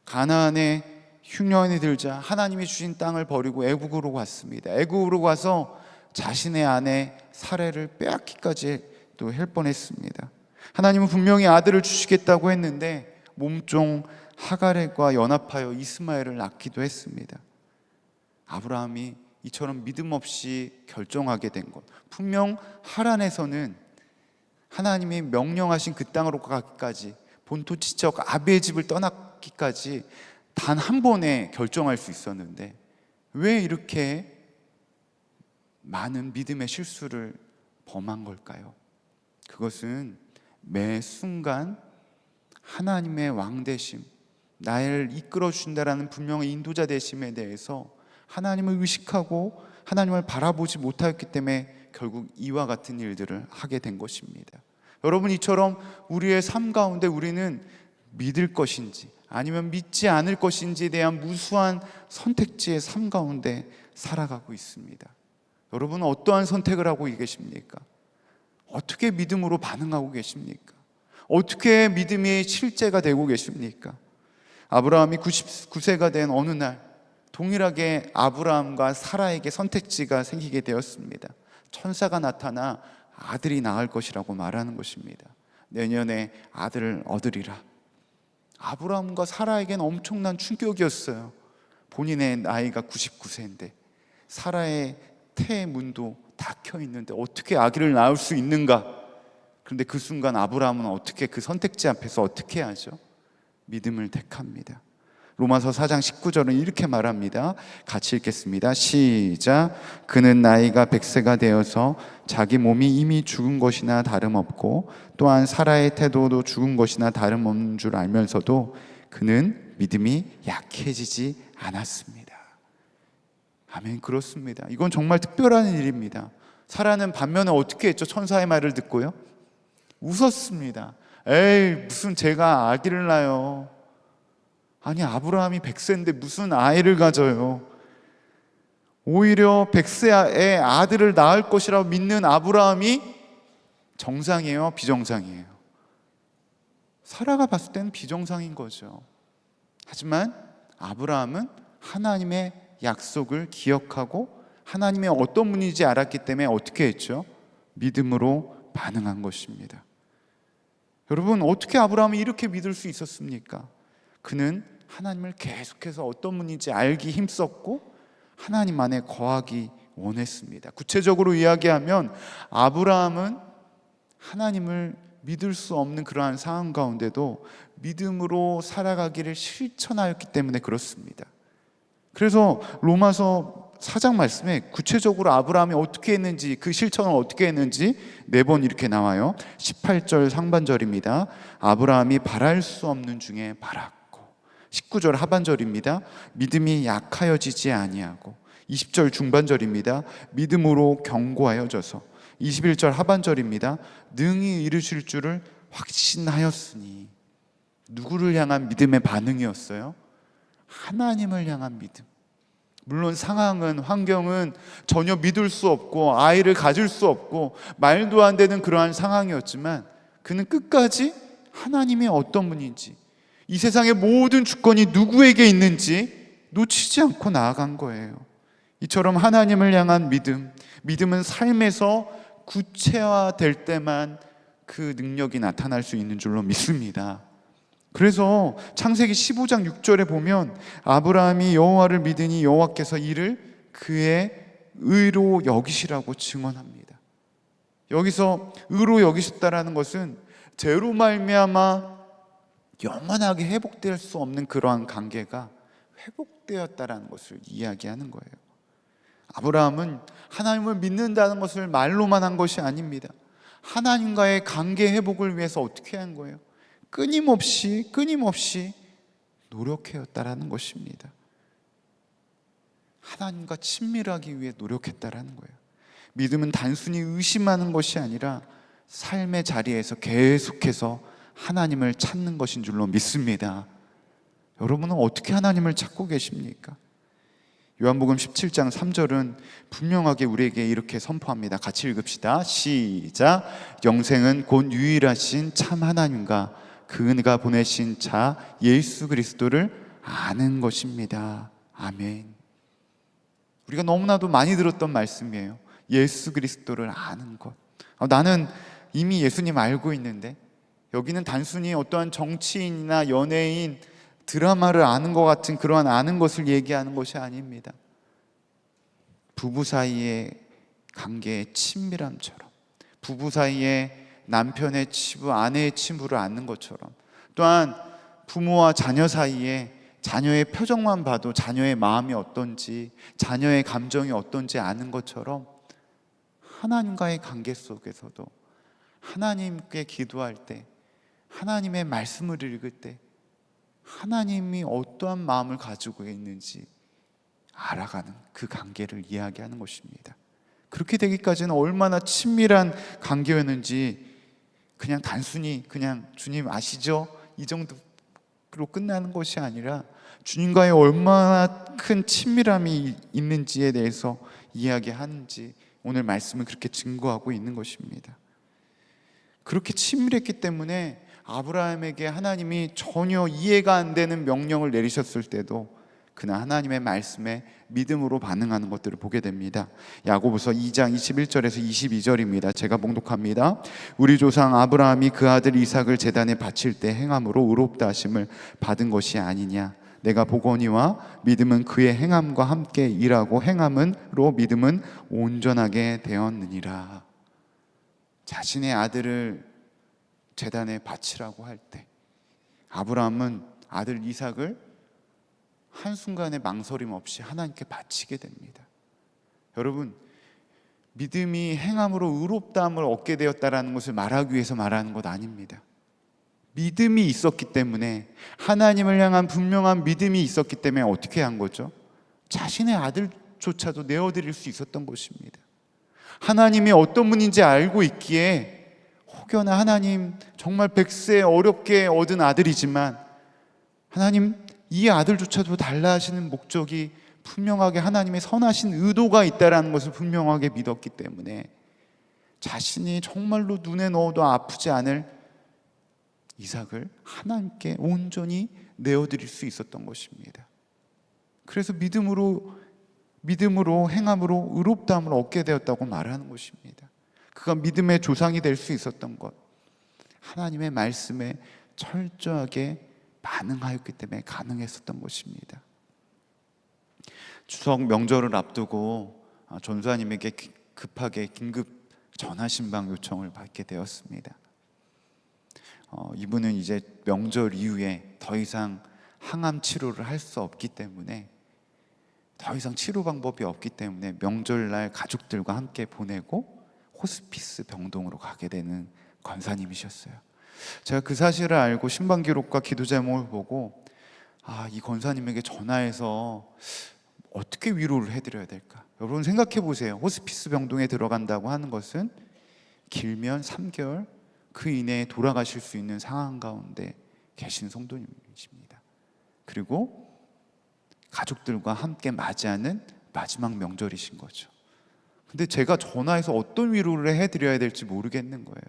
가나안에 흉년이 들자 하나님이 주신 땅을 버리고 애국으로 갔습니다. 애국으로 가서 자신의 아내 사레를 빼앗기까지 또 할 뻔했습니다. 하나님은 분명히 아들을 주시겠다고 했는데 몸종 하갈과 연합하여 이스마엘을 낳기도 했습니다. 아브라함이 이처럼 믿음 없이 결정하게 된 것, 분명 하란에서는 하나님이 명령하신 그 땅으로 가기까지, 본토 지척 아비의 집을 떠나기까지 단 한 번에 결정할 수 있었는데 왜 이렇게 많은 믿음의 실수를 범한 걸까요? 그것은 매 순간 하나님의 왕 되심, 나를 이끌어 주신다라는 분명한 인도자 되심에 대해서 하나님을 의식하고 하나님을 바라보지 못하였기 때문에 결국 이와 같은 일들을 하게 된 것입니다. 여러분, 이처럼 우리의 삶 가운데 우리는 믿을 것인지 아니면 믿지 않을 것인지에 대한 무수한 선택지의 삶 가운데 살아가고 있습니다. 여러분은 어떠한 선택을 하고 계십니까? 어떻게 믿음으로 반응하고 계십니까? 어떻게 믿음이 실제가 되고 계십니까? 아브라함이 99세가 된 어느 날 동일하게 아브라함과 사라에게 선택지가 생기게 되었습니다. 천사가 나타나 아들이 낳을 것이라고 말하는 것입니다. 내년에 아들을 얻으리라. 아브라함과 사라에게는 엄청난 충격이었어요. 본인의 나이가 99세인데 사라의 태의 문도 닫혀 있는데 어떻게 아기를 낳을 수 있는가? 그런데 그 순간 아브라함은 어떻게 그 선택지 앞에서 어떻게 하죠? 믿음을 택합니다. 로마서 4장 19절은 이렇게 말합니다. 같이 읽겠습니다. 시작. 그는 나이가 100세가 되어서 자기 몸이 이미 죽은 것이나 다름없고 또한 사라의 태도도 죽은 것이나 다름없는 줄 알면서도 그는 믿음이 약해지지 않았습니다. 아멘. 그렇습니다. 이건 정말 특별한 일입니다. 사라는 반면에 어떻게 했죠? 천사의 말을 듣고요, 웃었습니다. 에이, 무슨 제가 아기를 낳아요. 아니, 아브라함이 100세인데 무슨 아이를 가져요. 오히려 100세의 아들을 낳을 것이라고 믿는 아브라함이 정상이에요, 비정상이에요? 사라가 봤을 때는 비정상인 거죠. 하지만 아브라함은 하나님의 약속을 기억하고 하나님의 어떤 분인지 알았기 때문에 어떻게 했죠? 믿음으로 반응한 것입니다. 여러분, 어떻게 아브라함이 이렇게 믿을 수 있었습니까? 그는 하나님을 계속해서 어떤 분인지 알기 힘썼고 하나님 안에 거하기 원했습니다. 구체적으로 이야기하면 아브라함은 하나님을 믿을 수 없는 그러한 상황 가운데도 믿음으로 살아가기를 실천하였기 때문에 그렇습니다. 그래서 로마서 4장 말씀에 구체적으로 아브라함이 어떻게 했는지, 그 실천을 어떻게 했는지 4번 이렇게 나와요. 18절 상반절입니다. 아브라함이 바랄 수 없는 중에 바랐고, 19절 하반절입니다. 믿음이 약하여지지 아니하고, 20절 중반절입니다. 믿음으로 견고하여져서, 21절 하반절입니다. 능히 이루실 줄을 확신하였으니. 누구를 향한 믿음의 반응이었어요? 하나님을 향한 믿음. 물론 상황은, 환경은 전혀 믿을 수 없고 아이를 가질 수 없고 말도 안 되는 그러한 상황이었지만 그는 끝까지 하나님이 어떤 분인지, 이 세상의 모든 주권이 누구에게 있는지 놓치지 않고 나아간 거예요. 이처럼 하나님을 향한 믿음, 믿음은 삶에서 구체화될 때만 그 능력이 나타날 수 있는 줄로 믿습니다. 그래서 창세기 15장 6절에 보면 아브라함이 여호와를 믿으니 여호와께서 이를 그의 의로 여기시라고 증언합니다. 여기서 의로 여기셨다라는 것은 죄로 말미암아 영원하게 회복될 수 없는 그러한 관계가 회복되었다라는 것을 이야기하는 거예요. 아브라함은 하나님을 믿는다는 것을 말로만 한 것이 아닙니다. 하나님과의 관계 회복을 위해서 어떻게 한 거예요? 끊임없이 노력해왔다라는 것입니다. 하나님과 친밀하기 위해 노력했다라는 거예요. 믿음은 단순히 의심하는 것이 아니라 삶의 자리에서 계속해서 하나님을 찾는 것인 줄로 믿습니다. 여러분은 어떻게 하나님을 찾고 계십니까? 요한복음 17장 3절은 분명하게 우리에게 이렇게 선포합니다. 같이 읽읍시다. 시작. 영생은 곧 유일하신 참 하나님과 그가 보내신 자 예수 그리스도를 아는 것입니다. 아멘. 우리가 너무나도 많이 들었던 말씀이에요. 예수 그리스도를 아는 것. 나는 이미 예수님 알고 있는데, 여기는 단순히 어떠한 정치인이나 연예인, 드라마를 아는 것 같은 그러한 아는 것을 얘기하는 것이 아닙니다. 부부 사이의 관계의 친밀함처럼, 부부 사이의 남편의 치부, 아내의 치부를 아는 것처럼, 또한 부모와 자녀 사이에 자녀의 표정만 봐도 자녀의 마음이 어떤지, 자녀의 감정이 어떤지 아는 것처럼 하나님과의 관계 속에서도 하나님께 기도할 때, 하나님의 말씀을 읽을 때 하나님이 어떠한 마음을 가지고 있는지 알아가는 그 관계를 이야기하는 것입니다. 그렇게 되기까지는 얼마나 친밀한 관계였는지 그냥 단순히 주님 아시죠? 이 정도로 끝나는 것이 아니라 주님과의 얼마나 큰 친밀함이 있는지에 대해서 이야기하는지 오늘 말씀은 그렇게 증거하고 있는 것입니다. 그렇게 친밀했기 때문에 아브라함에게 하나님이 전혀 이해가 안 되는 명령을 내리셨을 때도 그는 하나님의 말씀에 믿음으로 반응하는 것들을 보게 됩니다. 야고보서 2장 21절에서 22절입니다. 제가 봉독합니다. 우리 조상 아브라함이 그 아들 이삭을 제단에 바칠 때 행함으로 의롭다 하심을 받은 것이 아니냐. 내가 보거니와 믿음은 그의 행함과 함께 일하고 행함으로 믿음은 온전하게 되었느니라. 자신의 아들을 제단에 바치라고 할 때 아브라함은 아들 이삭을 한순간의 망설임 없이 하나님께 바치게 됩니다. 여러분, 믿음이 행함으로 의롭다함을 얻게 되었다라는 것을 말하기 위해서 말하는 것 아닙니다. 믿음이 있었기 때문에, 하나님을 향한 분명한 믿음이 있었기 때문에 어떻게 한 거죠? 자신의 아들조차도 내어드릴 수 있었던 것입니다. 하나님이 어떤 분인지 알고 있기에 혹여나 하나님 정말 백세 어렵게 얻은 아들이지만 하나님 이 아들조차도 달라 하시는 목적이 분명하게 하나님의 선하신 의도가 있다라는 것을 분명하게 믿었기 때문에 자신이 정말로 눈에 넣어도 아프지 않을 이삭을 하나님께 온전히 내어드릴 수 있었던 것입니다. 그래서 믿음으로 행함으로 의롭다함을 얻게 되었다고 말하는 것입니다. 그가 믿음의 조상이 될 수 있었던 것, 하나님의 말씀에 철저하게 반응하였기 때문에 가능했었던 것입니다. 추석 명절을 앞두고 전사님에게 급하게 긴급 전화신방 요청을 받게 되었습니다. 이분은 이제 명절 이후에 더 이상 항암 치료를 할 수 없기 때문에, 더 이상 치료 방법이 없기 때문에 명절날 가족들과 함께 보내고 호스피스 병동으로 가게 되는 권사님이셨어요. 제가 그 사실을 알고 신방 기록과 기도 제목을 보고 이 권사님에게 전화해서 어떻게 위로를 해드려야 될까? 여러분 생각해 보세요. 호스피스 병동에 들어간다고 하는 것은 길면 3개월 그 이내에 돌아가실 수 있는 상황 가운데 계신 성도님이십니다. 그리고 가족들과 함께 맞이하는 마지막 명절이신 거죠. 근데 제가 전화해서 어떤 위로를 해드려야 될지 모르겠는 거예요.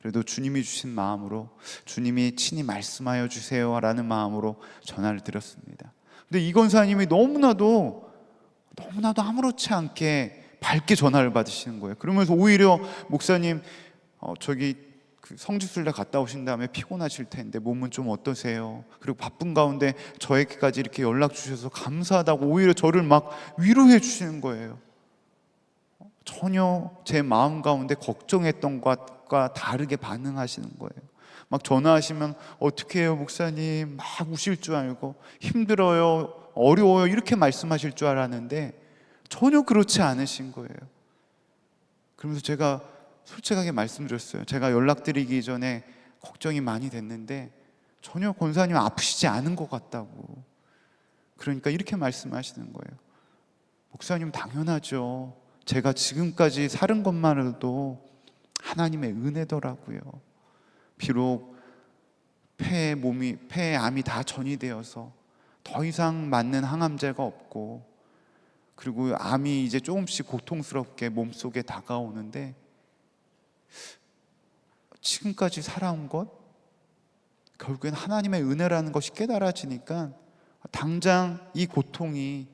그래도 주님이 주신 마음으로, 주님이 친히 말씀하여 주세요 라는 마음으로 전화를 드렸습니다. 근데 이 권사님이 너무나도 아무렇지 않게 밝게 전화를 받으시는 거예요. 그러면서 오히려 목사님 저기 그 성지순례 갔다 오신 다음에 피곤하실 텐데 몸은 좀 어떠세요? 그리고 바쁜 가운데 저에게까지 이렇게 연락 주셔서 감사하다고 오히려 저를 막 위로해 주시는 거예요. 전혀 제 마음 가운데 걱정했던 것과 다르게 반응하시는 거예요. 막 전화하시면 어떻게 해요 목사님? 막 우실 줄 알고 힘들어요, 어려워요 이렇게 말씀하실 줄 알았는데 전혀 그렇지 않으신 거예요. 그러면서 제가 솔직하게 말씀드렸어요. 제가 연락드리기 전에 걱정이 많이 됐는데 전혀 권사님 아프시지 않은 것 같다고. 그러니까 이렇게 말씀하시는 거예요. 목사님 당연하죠. 제가 지금까지 살은 것만으로도 하나님의 은혜더라고요. 비록 폐에 암이 다 전이되어서 더 이상 맞는 항암제가 없고, 그리고 암이 이제 조금씩 고통스럽게 몸속에 다가오는데 지금까지 살아온 것, 결국엔 하나님의 은혜라는 것이 깨달아지니까 당장 이 고통이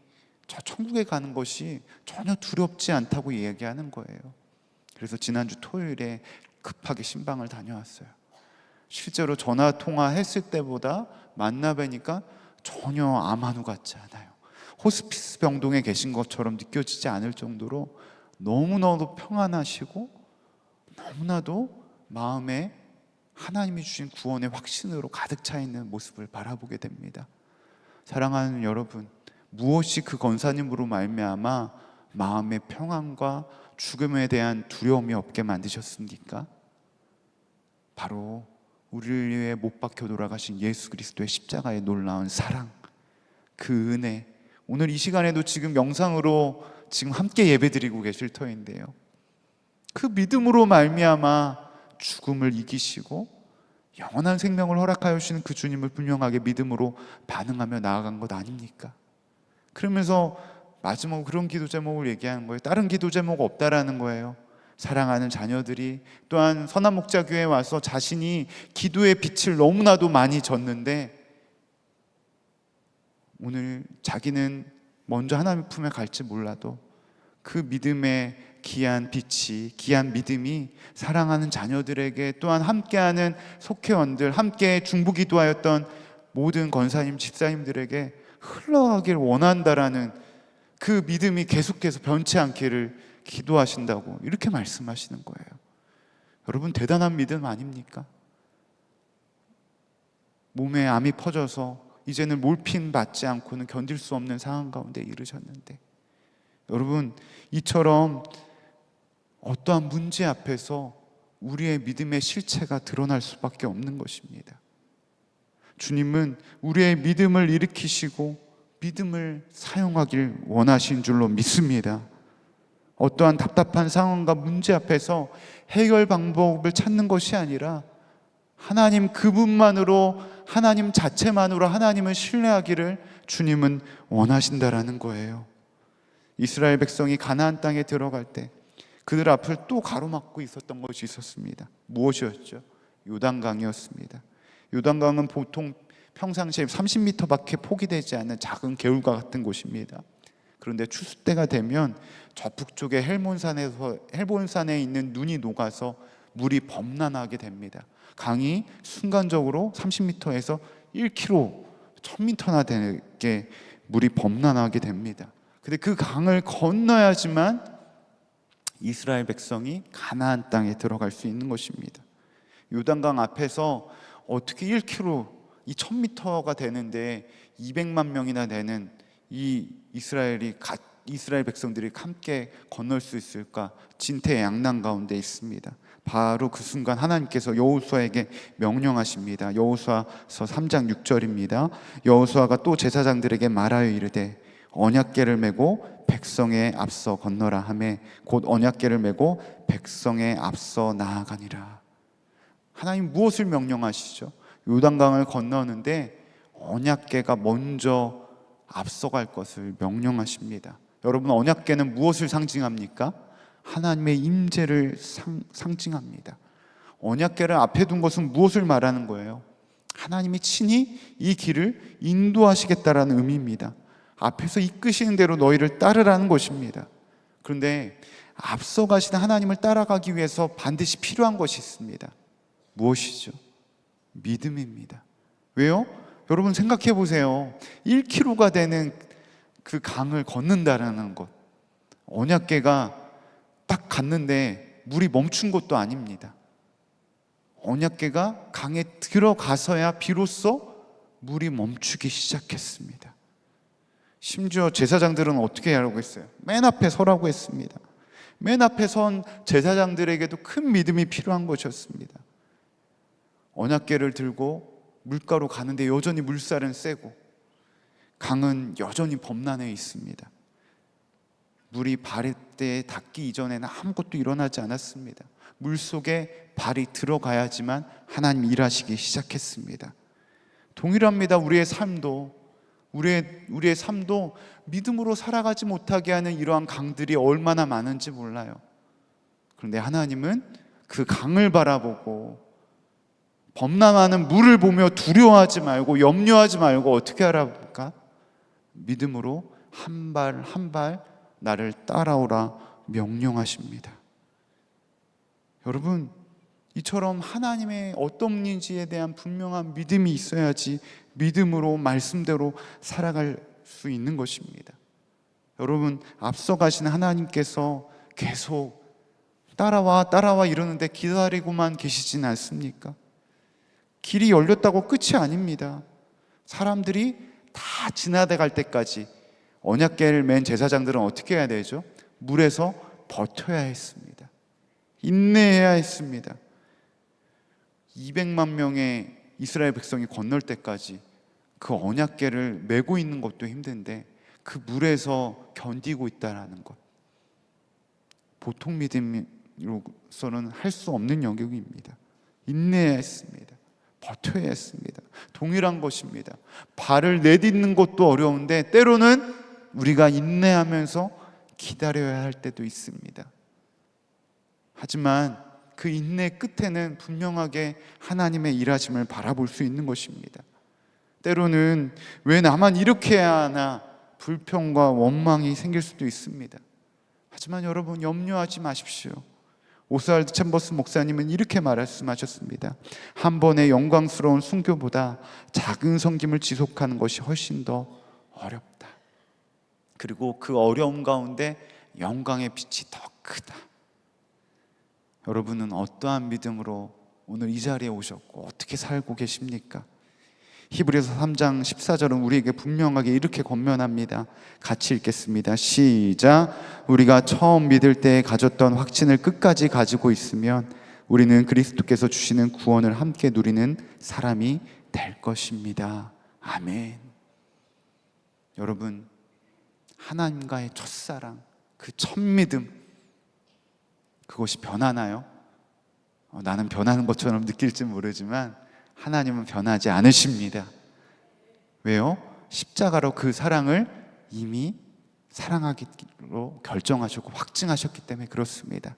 저 천국에 가는 것이 전혀 두렵지 않다고 얘기하는 거예요. 그래서 지난주 토요일에 급하게 신방을 다녀왔어요. 실제로 전화 통화했을 때보다 만나 뵈니까 전혀 암 한우 같지 않아요. 호스피스 병동에 계신 것처럼 느껴지지 않을 정도로 너무나도 평안하시고 너무나도 마음에 하나님이 주신 구원의 확신으로 가득 차 있는 모습을 바라보게 됩니다. 사랑하는 여러분, 무엇이 그 권사님으로 말미암아 마음의 평안과 죽음에 대한 두려움이 없게 만드셨습니까? 바로 우리를 위해 못 박혀 돌아가신 예수 그리스도의 십자가의 놀라운 사랑, 그 은혜. 오늘 이 시간에도 지금 영상으로 지금 함께 예배드리고 계실 터인데요, 그 믿음으로 말미암아 죽음을 이기시고 영원한 생명을 허락하여 주시는 그 주님을 분명하게 믿음으로 반응하며 나아간 것 아닙니까? 그러면서 마지막으로 그런 기도 제목을 얘기하는 거예요. 다른 기도 제목 없다라는 거예요. 사랑하는 자녀들이 또한 선한 목자교회에 와서 자신이 기도의 빛을 너무나도 많이 졌는데 오늘 자기는 먼저 하나님 품에 갈지 몰라도 그 믿음의 귀한 빛이, 귀한 믿음이 사랑하는 자녀들에게, 또한 함께하는 속회원들, 함께 중보기도하였던 모든 권사님, 집사님들에게 흘러가길 원한다라는 그 믿음이 계속해서 변치 않기를 기도하신다고 이렇게 말씀하시는 거예요. 여러분, 대단한 믿음 아닙니까? 몸에 암이 퍼져서 이제는 몰핀 받지 않고는 견딜 수 없는 상황 가운데 이르셨는데, 여러분, 이처럼 어떠한 문제 앞에서 우리의 믿음의 실체가 드러날 수밖에 없는 것입니다. 주님은 우리의 믿음을 일으키시고 믿음을 사용하길 원하신 줄로 믿습니다. 어떠한 답답한 상황과 문제 앞에서 해결 방법을 찾는 것이 아니라 하나님 그분만으로, 하나님 자체만으로 하나님을 신뢰하기를 주님은 원하신다라는 거예요. 이스라엘 백성이 가나안 땅에 들어갈 때 그들 앞을 또 가로막고 있었던 것이 있었습니다. 무엇이었죠? 요단강이었습니다. 요단강은 보통 평상시에 30m밖에 폭이 되지 않는 작은 개울과 같은 곳입니다. 그런데 추수 때가 되면 저 북쪽의 헬본산에 있는 눈이 녹아서 물이 범람하게 됩니다. 강이 순간적으로 30m에서 1km, 1000m나 되게 물이 범람하게 됩니다. 근데 그 강을 건너야지만 이스라엘 백성이 가나안 땅에 들어갈 수 있는 것입니다. 요단강 앞에서 어떻게 1km, 이 1000m가 되는데 200만 명이나 되는 이 이스라엘 백성들이 함께 건널 수 있을까? 진퇴양난 가운데 있습니다. 바로 그 순간 하나님께서 여호수아에게 명령하십니다. 여호수아서 3장 6절입니다. 여호수아가 또 제사장들에게 말하여 이르되 언약궤를 메고 백성에 앞서 건너라 하매 곧 언약궤를 메고 백성에 앞서 나아가니라. 하나님 무엇을 명령하시죠? 요단강을 건너는데 언약궤가 먼저 앞서갈 것을 명령하십니다. 여러분, 언약궤는 무엇을 상징합니까? 하나님의 임재를 상징합니다. 언약궤를 앞에 둔 것은 무엇을 말하는 거예요? 하나님이 친히 이 길을 인도하시겠다라는 의미입니다. 앞에서 이끄시는 대로 너희를 따르라는 것입니다. 그런데 앞서 가시는 하나님을 따라가기 위해서 반드시 필요한 것이 있습니다. 무엇이죠? 믿음입니다. 왜요? 여러분 생각해 보세요. 1km가 되는 그 강을 걷는다라는 것, 언약궤가 딱 갔는데 물이 멈춘 것도 아닙니다. 언약궤가 강에 들어가서야 비로소 물이 멈추기 시작했습니다. 심지어 제사장들은 어떻게 하라고 했어요? 맨 앞에 서라고 했습니다. 맨 앞에 선 제사장들에게도 큰 믿음이 필요한 것이었습니다. 언약궤를 들고 물가로 가는데 여전히 물살은 세고 강은 여전히 범람해 있습니다. 물이 발에 닿기 이전에는 아무것도 일어나지 않았습니다. 물속에 발이 들어가야지만 하나님이 일하시기 시작했습니다. 동일합니다. 우리의 삶도 믿음으로 살아가지 못하게 하는 이러한 강들이 얼마나 많은지 몰라요. 그런데 하나님은 그 강을 바라보고 범람하는 물을 보며 두려워하지 말고 염려하지 말고 어떻게 하라니까? 믿음으로 한 발 한 발 나를 따라오라 명령하십니다. 여러분, 이처럼 하나님의 어떤 분인지에 대한 분명한 믿음이 있어야지 믿음으로 말씀대로 살아갈 수 있는 것입니다. 여러분, 앞서 가시는 하나님께서 계속 따라와 이러는데 기다리고만 계시진 않습니까? 길이 열렸다고 끝이 아닙니다. 사람들이 다 지나갈 때까지 언약궤를 맨 제사장들은 어떻게 해야 되죠? 물에서 버텨야 했습니다. 인내해야 했습니다. 200만 명의 이스라엘 백성이 건널 때까지 그 언약궤를 메고 있는 것도 힘든데 그 물에서 견디고 있다는 것, 보통 믿음으로서는 할 수 없는 영역입니다. 인내해야 했습니다. 버텨야 했습니다. 동일한 것입니다. 발을 내딛는 것도 어려운데 때로는 우리가 인내하면서 기다려야 할 때도 있습니다. 하지만 그 인내 끝에는 분명하게 하나님의 일하심을 바라볼 수 있는 것입니다. 때로는 왜 나만 이렇게 해야 하나 불평과 원망이 생길 수도 있습니다. 하지만 여러분, 염려하지 마십시오. 오스왈드 챔버스 목사님은 이렇게 말씀하셨습니다. 한 번의 영광스러운 순교보다 작은 섬김을 지속하는 것이 훨씬 더 어렵다. 그리고 그 어려움 가운데 영광의 빛이 더 크다. 여러분은 어떠한 믿음으로 오늘 이 자리에 오셨고 어떻게 살고 계십니까? 히브리서 3장 14절은 우리에게 분명하게 이렇게 권면합니다. 같이 읽겠습니다. 시작. 우리가 처음 믿을 때 가졌던 확신을 끝까지 가지고 있으면 우리는 그리스도께서 주시는 구원을 함께 누리는 사람이 될 것입니다. 아멘. 여러분, 하나님과의 첫사랑, 그 첫 믿음, 그것이 변하나요? 나는 변하는 것처럼 느낄지 모르지만 하나님은 변하지 않으십니다. 왜요? 십자가로 그 사랑을 이미 사랑하기로 결정하셨고 확증하셨기 때문에 그렇습니다.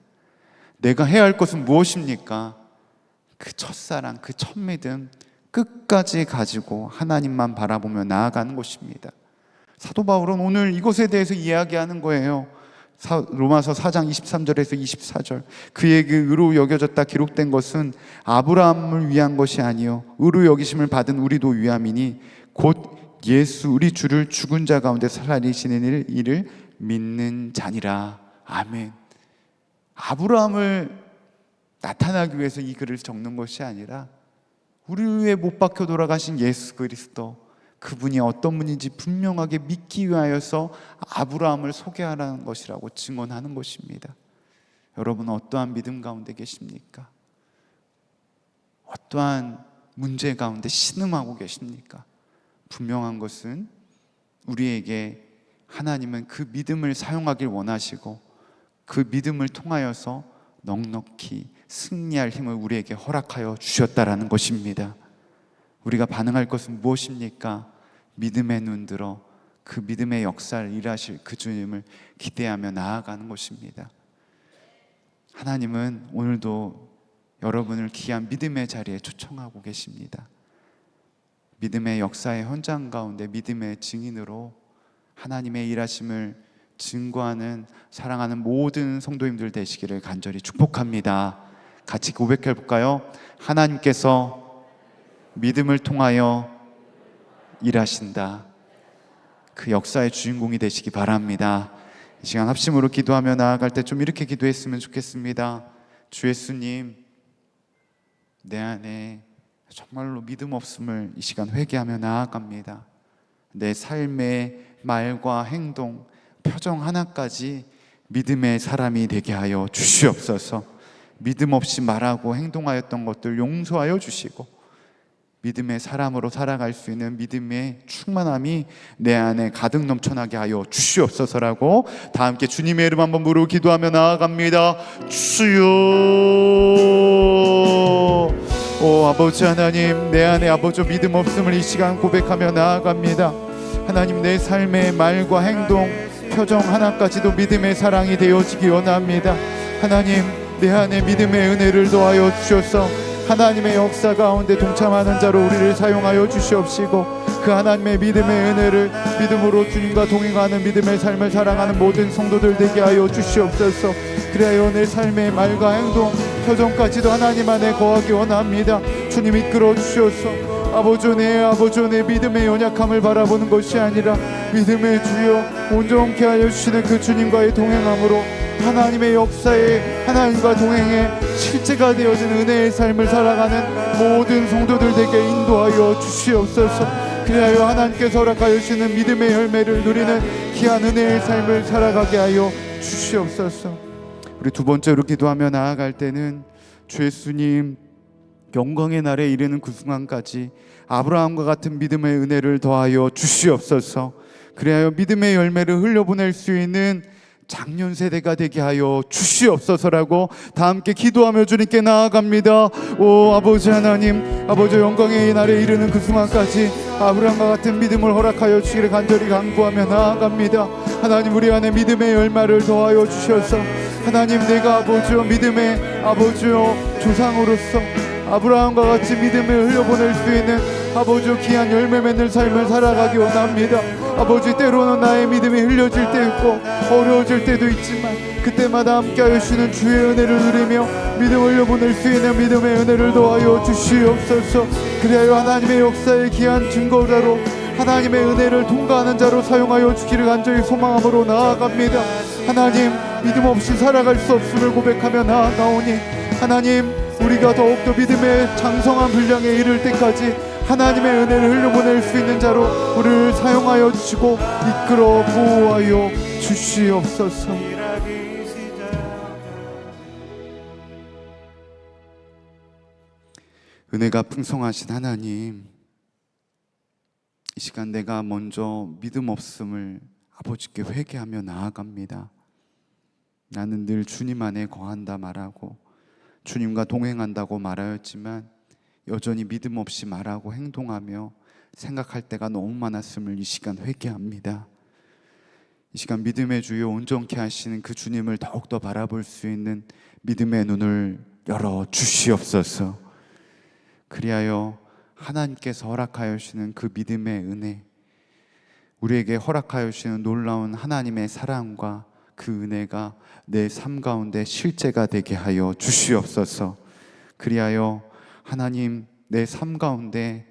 내가 해야 할 것은 무엇입니까? 그 첫사랑, 그 첫 믿음 끝까지 가지고 하나님만 바라보며 나아가는 것입니다. 사도 바울은 오늘 이것에 대해서 이야기하는 거예요. 로마서 4장 23절에서 24절. 그에게 의로 여겨졌다 기록된 것은 아브라함을 위한 것이 아니요 의로 여기심을 받은 우리도 위함이니 곧 예수 우리 주를 죽은 자 가운데 살아계시는 이를 믿는 자니라. 아멘. 아브라함을 나타나기 위해서 이 글을 적는 것이 아니라 우리를 위해 못 박혀 돌아가신 예수 그리스도, 그분이 어떤 분인지 분명하게 믿기 위하여서 아브라함을 소개하라는 것이라고 증언하는 것입니다. 여러분은 어떠한 믿음 가운데 계십니까? 어떠한 문제 가운데 신음하고 계십니까? 분명한 것은 우리에게 하나님은 그 믿음을 사용하길 원하시고 그 믿음을 통하여서 넉넉히 승리할 힘을 우리에게 허락하여 주셨다라는 것입니다. 우리가 반응할 것은 무엇입니까? 믿음의 눈 들어 그 믿음의 역사를 일하실 그 주님을 기대하며 나아가는 것입니다. 하나님은 오늘도 여러분을 귀한 믿음의 자리에 초청하고 계십니다. 믿음의 역사의 현장 가운데 믿음의 증인으로 하나님의 일하심을 증거하는 사랑하는 모든 성도님들 되시기를 간절히 축복합니다. 같이 고백해 볼까요? 하나님께서 믿음을 통하여 일하신다. 그 역사의 주인공이 되시기 바랍니다. 이 시간 합심으로 기도하며 나아갈 때 좀 이렇게 기도했으면 좋겠습니다. 주 예수님, 내 안에 정말로 믿음 없음을 이 시간 회개하며 나아갑니다. 내 삶의 말과 행동, 표정 하나까지 믿음의 사람이 되게 하여 주시옵소서. 믿음 없이 말하고 행동하였던 것들 용서하여 주시고 믿음의 사람으로 살아갈 수 있는 믿음의 충만함이 내 안에 가득 넘쳐나게 하여 주시옵소서라고 다 함께 주님의 이름 한번 부르고 기도하며 나아갑니다. 주여, 오 아버지 하나님, 내 안에 아버지 믿음 없음을 이 시간 고백하며 나아갑니다. 하나님, 내 삶의 말과 행동, 표정 하나까지도 믿음의 사랑이 되어지기 원합니다. 하나님, 내 안에 믿음의 은혜를 더하여 주셔서 하나님의 역사 가운데 동참하는 자로 우리를 사용하여 주시옵시고 그 하나님의 믿음의 은혜를 믿음으로 주님과 동행하는 믿음의 삶을 사랑하는 모든 성도들 되게 하여 주시옵소서. 그래야 내 삶의 말과 행동, 표정까지도 하나님 안에 거하기 원합니다. 주님 이끌어 주시옵소서. 아버지 내 믿음의 연약함을 바라보는 것이 아니라 믿음의 주여 온전케 하여 주시는 그 주님과의 동행함으로 하나님의 역사에 하나님과 동행해 실제가 되어진 은혜의 삶을 살아가는 모든 성도들에게 인도하여 주시옵소서. 그리하여 하나님께서 허락하여 주시는 믿음의 열매를 누리는 귀한 은혜의 삶을 살아가게 하여 주시옵소서. 우리 두 번째로 기도하며 나아갈 때는 주 예수님 영광의 날에 이르는 그 순간까지 아브라함과 같은 믿음의 은혜를 더하여 주시옵소서. 그리하여 믿음의 열매를 흘려보낼 수 있는 장년 세대가 되게 하여 주시옵소서라고 다 함께 기도하며 주님께 나아갑니다. 오 아버지 하나님, 아버지 영광의 날에 이르는 그 순간까지 아브라함과 같은 믿음을 허락하여 주시기를 간절히 간구하며 나아갑니다. 하나님, 우리 안에 믿음의 열매를 더하여 주셔서 하나님, 내가 아버지여 믿음의 아버지여 조상으로서 아브라함과 같이 믿음을 흘려보낼 수 있는 아버지 귀한 열매 맺는 삶을 살아가기 원합니다. 아버지, 때로는 나의 믿음이 흘려질 때 있고 어려워질 때도 있지만 그때마다 함께하여 주시는 주의 은혜를 누리며 믿음을 흘려보낼 수 있는 믿음의 은혜를 더하여 주시옵소서. 그리하여 하나님의 역사의 귀한 증거자로 하나님의 은혜를 통과하는 자로 사용하여 주기를 간절히 소망함으로 나아갑니다. 하나님, 믿음 없이 살아갈 수 없음을 고백하며 나아가오니 하나님, 우리가 더욱더 믿음의 장성한 분량에 이를 때까지 하나님의 은혜를 흘려보낼 수 있는 자로 우리를 사용하여 주시고 이끌어 보호하여 주시옵소서. 은혜가 풍성하신 하나님, 이 시간 내가 먼저 믿음 없음을 아버지께 회개하며 나아갑니다. 나는 늘 주님 안에 거한다 말하고 주님과 동행한다고 말하였지만 여전히 믿음 없이 말하고 행동하며 생각할 때가 너무 많았음을 이 시간 회개합니다. 이 시간 믿음의 주여 온전케 하시는 그 주님을 더욱더 바라볼 수 있는 믿음의 눈을 열어 주시옵소서. 그리하여 하나님께서 허락하여 주시는 그 믿음의 은혜, 우리에게 허락하여 주시는 놀라운 하나님의 사랑과 그 은혜가 내 삶 가운데 실제가 되게 하여 주시옵소서. 그리하여 하나님, 내 삶 가운데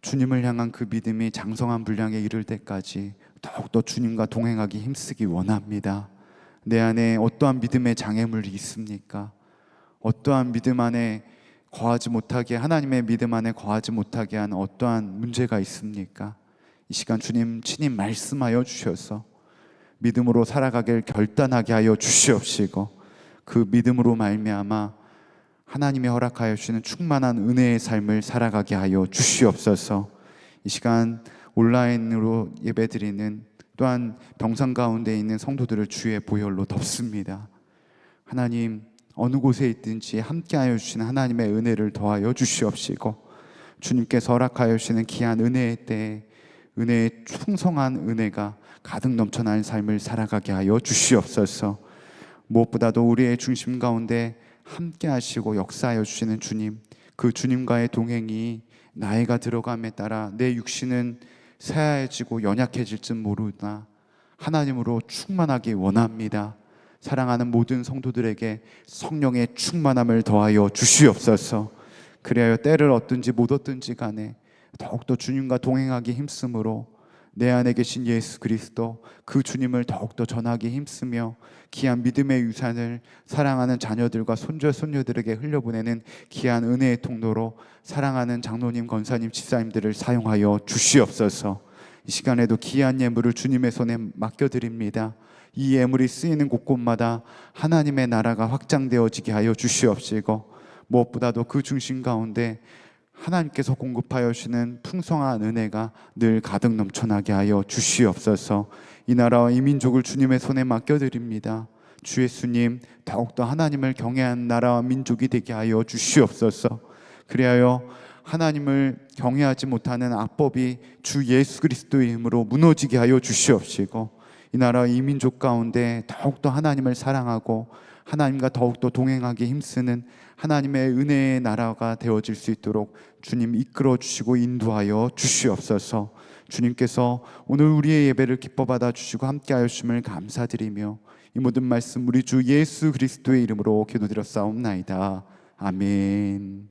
주님을 향한 그 믿음이 장성한 분량에 이를 때까지 더욱더 주님과 동행하기 힘쓰기 원합니다. 내 안에 어떠한 믿음의 장애물이 있습니까? 어떠한 믿음 안에 거하지 못하게, 하나님의 믿음 안에 거하지 못하게 한 어떠한 문제가 있습니까? 이 시간 주님 친히 말씀하여 주셔서 믿음으로 살아가길 결단하게 하여 주시옵시고, 그 믿음으로 말미암아 하나님이 허락하여 주시는 충만한 은혜의 삶을 살아가게 하여 주시옵소서. 이 시간 온라인으로 예배드리는 또한 병상 가운데 있는 성도들을 주의 보혈로 덮습니다. 하나님, 어느 곳에 있든지 함께하여 주시는 하나님의 은혜를 더하여 주시옵시고, 주님께서 허락하여 주시는 귀한 은혜의 때에 은혜의 풍성한 은혜가 가득 넘쳐나는 삶을 살아가게 하여 주시옵소서. 무엇보다도 우리의 중심 가운데 함께 하시고 역사하여 주시는 주님, 그 주님과의 동행이 나이가 들어감에 따라 내 육신은 새하얘지고 연약해질지 모르나 하나님으로 충만하기 원합니다. 사랑하는 모든 성도들에게 성령의 충만함을 더하여 주시옵소서. 그리하여 때를 얻든지 못 얻든지 간에 더욱더 주님과 동행하기 힘쓰므로 내 안에 계신 예수 그리스도, 그 주님을 더욱더 전하기 힘쓰며 귀한 믿음의 유산을 사랑하는 자녀들과 손자 손녀들에게 흘려보내는 귀한 은혜의 통로로 사랑하는 장로님, 권사님, 집사님들을 사용하여 주시옵소서. 이 시간에도 귀한 예물을 주님의 손에 맡겨드립니다. 이 예물이 쓰이는 곳곳마다 하나님의 나라가 확장되어지게 하여 주시옵시고, 무엇보다도 그 중심 가운데 하나님께서 공급하여 주시는 풍성한 은혜가 늘 가득 넘쳐나게 하여 주시옵소서. 이 나라와 이 민족을 주님의 손에 맡겨드립니다. 주 예수님, 더욱더 하나님을 경외하는 나라와 민족이 되게 하여 주시옵소서. 그리하여 하나님을 경외하지 못하는 악법이 주 예수 그리스도의 힘으로 무너지게 하여 주시옵시고, 이 나라와 이 민족 가운데 더욱더 하나님을 사랑하고 하나님과 더욱더 동행하기 힘쓰는 하나님의 은혜의 나라가 되어질 수 있도록 주님 이끌어 주시고 인도하여 주시옵소서. 주님께서 오늘 우리의 예배를 기뻐 받아 주시고 함께하여 주심을 감사드리며 이 모든 말씀 우리 주 예수 그리스도의 이름으로 기도드렸사옵나이다. 아멘.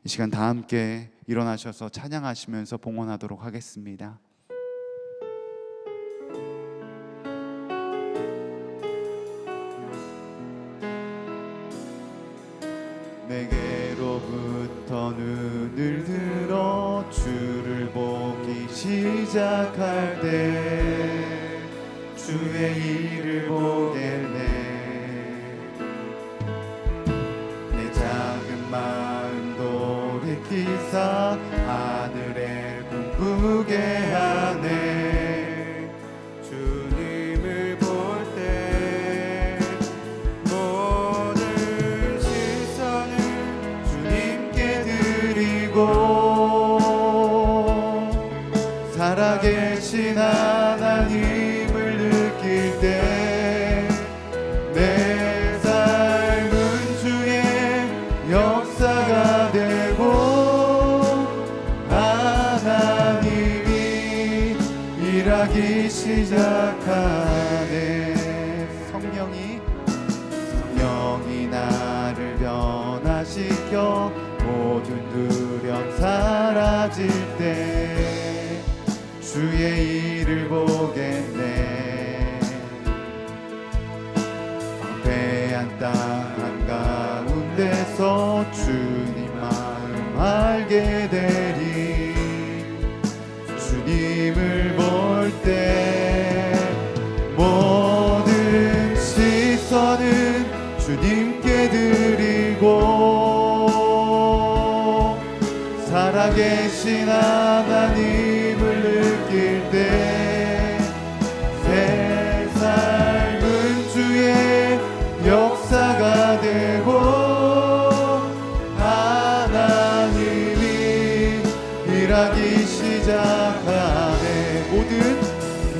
이 시간 다 함께 일어나셔서 찬양하시면서 봉헌하도록 하겠습니다. 내게로부터 눈을 들어 주를 보기 시작할 때 주의 일을 보겠네. 내 작은 마음 돌이키사 하늘에 꿈꾸게 하네. 주님을 볼 때 모든 시선을 주님께 드리고 살아계신 하나님을 느낄 때 내 삶은 주의 역사가 되고 하나님이 일하기 시작하네. 성령이 나를 변화시켜 모든 두려움 사라질 때 주의 일을 보겠네. 황폐한 땅 한가운데서 주님 마음 알게 되리. 주님을 볼 때 모든 시선은 주님께 드리고 살아계신 하나님을 느낄 때 새 삶은 주의 역사가 되고 하나님이 일하기 시작하네.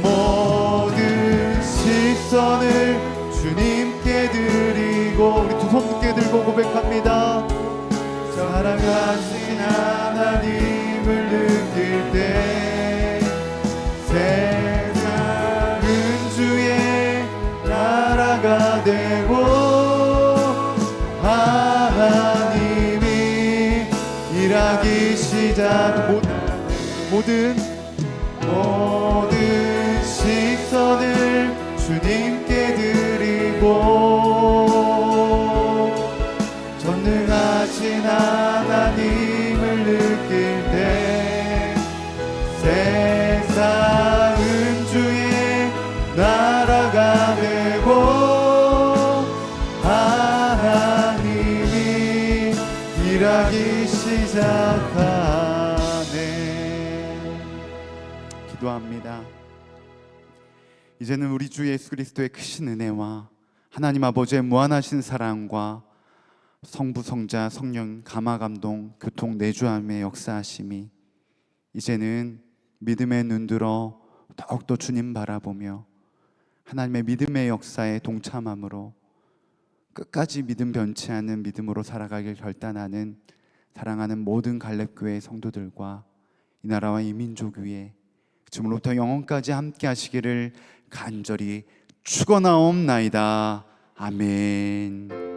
모든 시선을 주님께 드리고 우리 두 손 굳게 들고 고백합니다. 살아가신 하나님을 느낄 때 세상은 주의 나라가 되고 하나님이 일하기 시작 모든 시선을 주님께 드리고 전능하신 하나님을 느낄 때 세상은 주의 나라가 되고 하나님이 일하기 시작하네. 기도합니다. 이제는 우리 주 예수 그리스도의 크신 은혜와 하나님 아버지의 무한하신 사랑과 성부 성자 성령 감화 감동 교통 내주함의 역사하심이 이제는 믿음의 눈들어 더욱더 주님 바라보며 하나님의 믿음의 역사에 동참함으로 끝까지 믿음 변치 않는 믿음으로 살아가길 결단하는 사랑하는 모든 갈렙교회 성도들과 이 나라와 이 민족 위에 지금부터 영원까지 함께 하시기를 간절히 축원하옵나이다. 아멘.